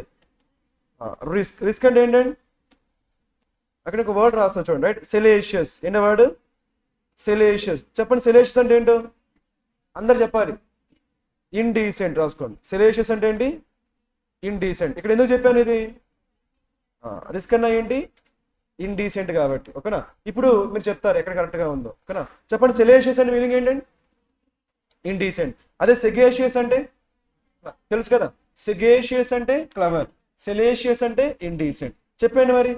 A: risk. రిస్క్ అంటే ఏంటండి? అక్కడ ఒక వర్డ్ రాస్తా చూడండి. రైట్, సెలేషియస్. ఏంటో వర్డ్? సెలేషియస్. చెప్పండి, సెలేషియస్ అంటే ఏంటో అందరు చెప్పాలి. ఇండీసెంట్ రాసుకోండి. సెలేషియస్ అంటే ఏంటి? ఇండీసెంట్. ఇక్కడ ఎందుకు చెప్పాను ఇది? రిస్క్ అన్నా ఏంటి? ఇండీసెంట్ కాబట్టి. ఓకేనా? ఇప్పుడు మీరు చెప్తారు ఎక్కడ కరెక్ట్గా ఉందో. ఓకేనా? చెప్పండి, సెలేషియస్ అంటే మీనింగ్ ఏంటండి? ఇండీసెంట్. అదే సెగేషియస్ అంటే తెలుసు కదా, సెగేషియస్ అంటే క్లవర్, సెలేషియస్ అంటే ఇండీసెంట్. చెప్పండి మరి,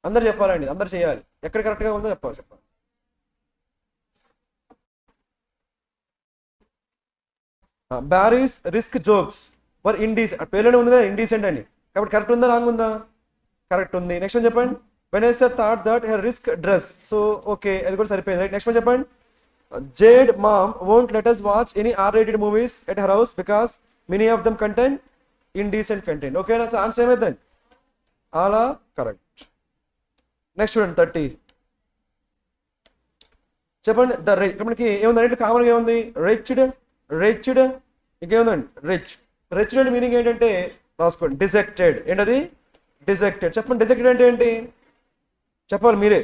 A: అందరు చెప్పాలండి, అందరు చేయాలి. ఎక్కడ కరెక్ట్గా ఉందో చెప్పాలి. బ్యారీస్ రిస్క్ జోక్స్ వర్ ఇండీసెంట్. పేర్లోనే ఉంది కదా ఇండీసెంట్ అని, కాబట్టి కరెక్ట్ ఉందా రాంగ్ ఉందా? కరెక్ట్ ఉంది. నెక్స్ట్ చెప్పండి, Vanessa thought that her risk dress. So okay, అది కూడా సరిపోయింది. రైట్, నెక్స్ట్ చెప్పండి, Jade mom won't let us watch any R-rated movies at her house because many of them contain indecent content. ఓకేనా? So answer ఏమైందండి? అలా correct. Next చూడండి 30. చెప్పండి, the rich. మనకి ఏముంది? అన్నింటి కామన్గా ఏముంది? రిచ్డ్, రిచ్డ్, ఇంకేముందండి? రిచ్. రిచ్ అంటే మీనింగ్ ఏంటంటే రాసుకోండి, డిజెక్టెడ్. ఏంటది? డిజెక్టెడ్. చెప్పండి, డిజెక్టెడ్ అంటే ఏంటి? చెప్పాలి మీరే,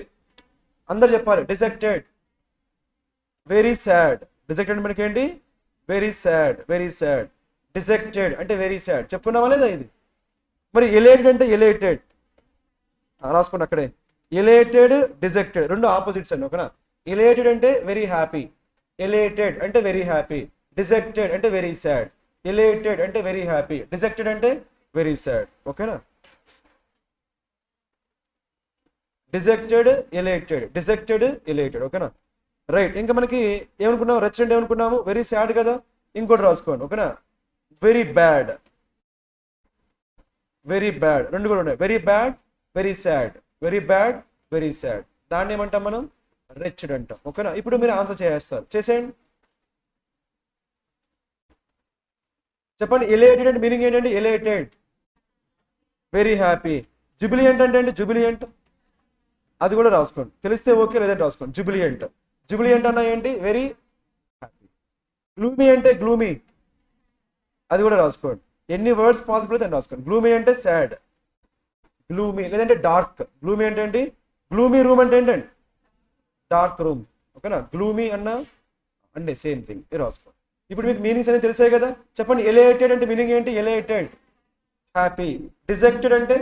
A: అందరు చెప్పాలి. Dejected, very sad. డిజెక్టెడ్ మనకి ఏంటి? Very sad, very sad. Dejected అంటే వెరీ సాడ్. చెప్పుకున్నావా లేదా ఇది? మరి ఎలేటెడ్ అంటే ఎలేటెడ్ రాసుకోండి అక్కడే. ఎలేటెడ్, డిజెక్టెడ్ రెండు ఆపోజిట్స్ అండి. ఓకేనా? ఎలేటెడ్ అంటే వెరీ హ్యాపీ, ఎలేటెడ్ అంటే వెరీ హ్యాపీ. డిజెక్టెడ్ అంటే వెరీ సాడ్. ఎలేటెడ్ అంటే వెరీ హ్యాపీ, డిజెక్టెడ్ అంటే వెరీ సాడ్. ఓకేనా? Dejected, ఎలేటెడ్, dejected, ఎలేటెడ్. ఓకేనా? రైట్. ఇంకా మనకి ఏమనుకున్నాము? రిచ్ అంటే ఏమనుకున్నాము? వెరీ సాడ్ కదా. ఇంకోటి రాసుకోండి. ఓకేనా? వెరీ బ్యాడ్, వెరీ బ్యాడ్ రెండు కూడా ఉన్నాయి. Very bad, very sad, very bad, very sad. దాన్ని ఏమంటాం మనం? రిచ్డ్ అంటాం. ఓకేనా? ఇప్పుడు మీరు ఆన్సర్ చేస్తారు, చేసేయండి. చెప్పండి, ఎలేటెడ్ అంటే మీనింగ్ ఏంటంటే? ఎలేటెడ్, వెరీ హ్యాపీ. జుబిలియంట్ అంటే ఏంటి? జుబిలియంట్, అది కూడా రాసుకోండి. తెలిస్తే ఓకే, లేదంటే రాసుకోండి. జుబిలియంట్, జుబిలియంట్ అన్న ఏంటి? Very happy. గ్లూమీ అంటే గ్లూమీ, అది కూడా రాసుకోండి. ఎన్ని వర్డ్స్ పాసిబుల్ అయితే రాసుకోండి. గ్లూమీ అంటే సాడ్, గ్లూమీ లేదంటే డార్క్. గ్లూమీ అంటే ఏంటి? గ్లూమీ రూమ్ అంటే ఏంటండి? Dark room. ఓకేనా? గ్లూమీ అన్న అంటే సేమ్ థింగ్, ఇది రాసుకోండి. ఇప్పుడు మీకు మీనింగ్స్ అనేది తెలిసాయి కదా. చెప్పండి, ఎలేటెడ్ అంటే మీనింగ్ ఏంటి? Elated, happy. డిజెక్టెడ్ అంటే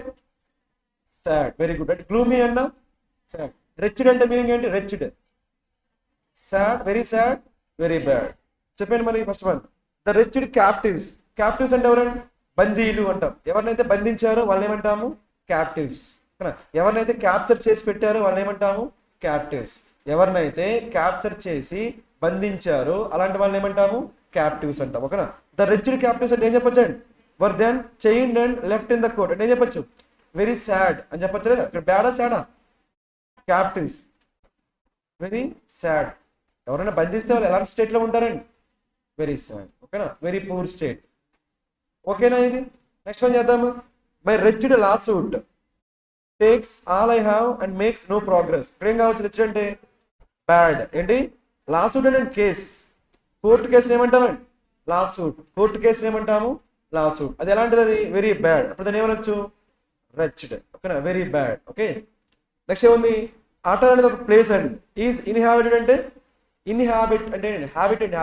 A: సాడ్, వెరీ గుడ్. అంటే గ్లూమీ అన్నా సాడ్. రెచ్డ్ అంటే మీనింగ్ ఏంటి? Wretched, sad, very bad. చెప్పండి మరి first one. The wretched captives. Captives అంటే ఎవరండి? బందీలు అంటాం. ఎవరినైతే బంధించారో వాళ్ళని ఏమంటాము? క్యాప్టివ్స్. ఎవరినైతే క్యాప్చర్ చేసి పెట్టారో వాళ్ళని ఏమంటాము? క్యాప్టివ్స్. ఎవరినైతే క్యాప్చర్ చేసి బంధించారో అలాంటి వాళ్ళని ఏమంటాము? క్యాప్టివ్స్ అంటాం. ఓకేనా? ద రెచ్డ్ క్యాప్టివ్స్ అంటే ఏం చెప్పొచ్చు అండి? Were then chained and left in the court అంటే ఏం చెప్పొచ్చు? వెరీ సాడ్ అని చెప్పొచ్చు లేదా? ఇక్కడ బ్యాడా సాడా? Captives very sad. ఎవరైనా బంధిస్తే వాళ్ళు ఎలాంటి స్టేట్లో ఉంటారండి? Very sad. ఓకేనా? Very poor state. ఓకేనా? ఇది నెక్స్ట్ వన్ చేద్దాము. My wretched law suit takes all I have and makes no progress. ఇక్కడ ఏం కావచ్చు? రెచ్డ్ అంటే బ్యాడ్. ఏంటి? లా సూట్ అంటే కేస్. కోర్టు కేసుని ఏమంటామండి? లా సూట్. కోర్టు కేసుని ఏమంటాము? లా సూట్. అది ఎలాంటిది? అది వెరీ బ్యాడ్. అప్పుడు దాన్ని ఏమనొచ్చు? రెచ్డ్. ఓకేనా? Very bad. ఓకే. నెక్స్ట్ ఏముంది? అటర్ అనేది ఒక ప్లేస్ అండి. ఈజ్ ఇన్హాబిటెడ్ అంటే ఇన్హాబిట్ అంటే హ్యాబిట్ అండ్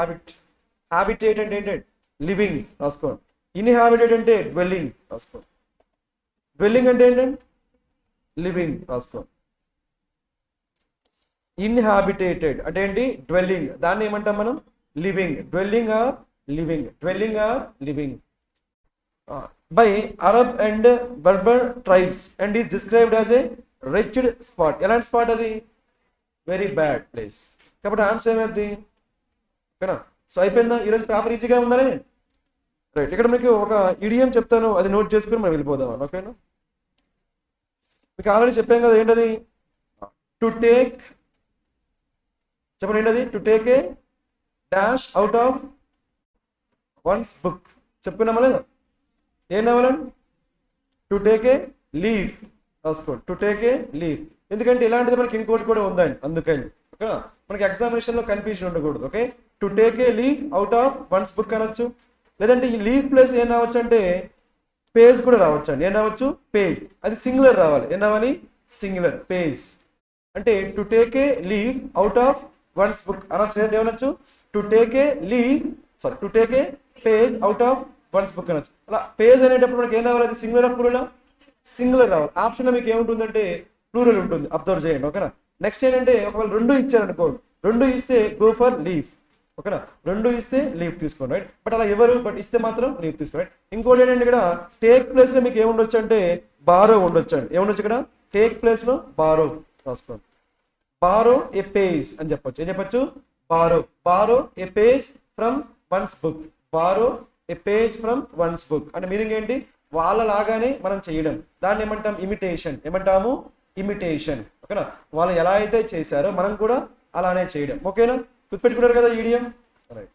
A: హ్యాబిటేట్ అంటే ఏంటంటే లివింగ్ రాసుకోండి. ఇన్హాబిటెడ్ అంటే డ్వెల్లింగ్ రాసుకోండి. డ్వెల్లింగ్ అంటే ఏంటంటే లివింగ్ రాసుకోండి. ఇన్హాబిటేటెడ్ అంటే ఏంటి? డ్వెల్లింగ్. దాన్ని ఏమంటాం మనం? Living. Dwelling or living. By Arab and Berber tribes and is described as a wretched spot. ఎలాంటి స్పాట్ అది? Very bad place. కాబట్టి ఆన్సర్ ఏమైంది? ఓకేనా? సో అయిపోయిందా? ఈరోజు పేపర్ ఈజీగా ఉందని రైట్. ఇక్కడ మీకు ఒక ఇడియం చెప్తాను, అది నోట్ చేసుకుని మనం వెళ్ళిపోదాం. ఓకేనా? మీకు ఆల్రెడీ చెప్పాం కదా. ఏంటది? To take. చెప్పండి ఏంటది? To take a dash out of one's book. చెప్పుకున్నామా లేదా? ఏం కావాలండి? టు టేక్ ఏ లీవ్ రాసుకోండి. To take a leave. ఎందుకంటే ఇలాంటిది మనకి ఇంకోటి కూడా ఉందండి, అందుకని. ఓకేనా? మనకి ఎగ్జామినేషన్ లో కన్ఫ్యూజన్ ఉండకూడదు. Okay. To take a leave out of one's book అనొచ్చు. లేదంటే ఈ లీవ్ ప్లేస్ ఏం రావచ్చు అంటే పేజ్ కూడా రావచ్చు అండి. ఏం రావచ్చు? పేజ్. అది సింగులర్ రావాలి. ఏం రావాలి? సింగులర్. పేజ్ అంటే to take a leave out of one's book అనొచ్చు. ఏమనొచ్చు? To take a leave to take a page out of one's book అనొచ్చు. అలా పేజ్ అనేటప్పుడు మనకి ఏం రావాలి? అది సింగులర్ ప్లూరల్? సింగులర్ రావాలి. ఆప్షన్ లో మీకు ఏముంటుందంటే ప్లూరల్ ఉంటుంది. అబ్జర్వ్ చేయండి. ఓకేనా? నెక్స్ట్ ఏంటంటే ఒకవేళ రెండు ఇచ్చారనుకో, రెండు ఇస్తే గో ఫర్ లీవ్. ఓకేనా? రెండు ఇస్తే లీవ్ తీసుకోండి. రైట్. బట్ అలా ఎవరు బట్ ఇస్తే మాత్రం లీవ్ తీసుకోండి. ఇంకోటి ఏంటంటే ఇక్కడ టేక్ ప్లేస్ లో మీకు ఏముండొచ్చు అంటే బారో ఉండొచ్చు అండి. ఏముండొచ్చు ఇక్కడ? టేక్ ప్లేస్ లో బారో రాసుకోండి. బారో ఏ పేజ్ అని చెప్పొచ్చు. ఏం చెప్పొచ్చు? Borrow a page from one's book. Borrow a page from one's book అంటే మీనింగ్ ఏంటి? వాళ్ళ లాగానే మనం చేయడం. దాన్ని ఏమంటాం? ఇమిటేషన్. ఏమంటాము? ఇమిటేషన్. ఓకేనా? వాళ్ళు ఎలా అయితే చేశారో మనం కూడా అలానే చేయడం. ఓకేనా? గుర్తుపెట్టుకున్నారు కదా ఈ వీడియో? రైట్.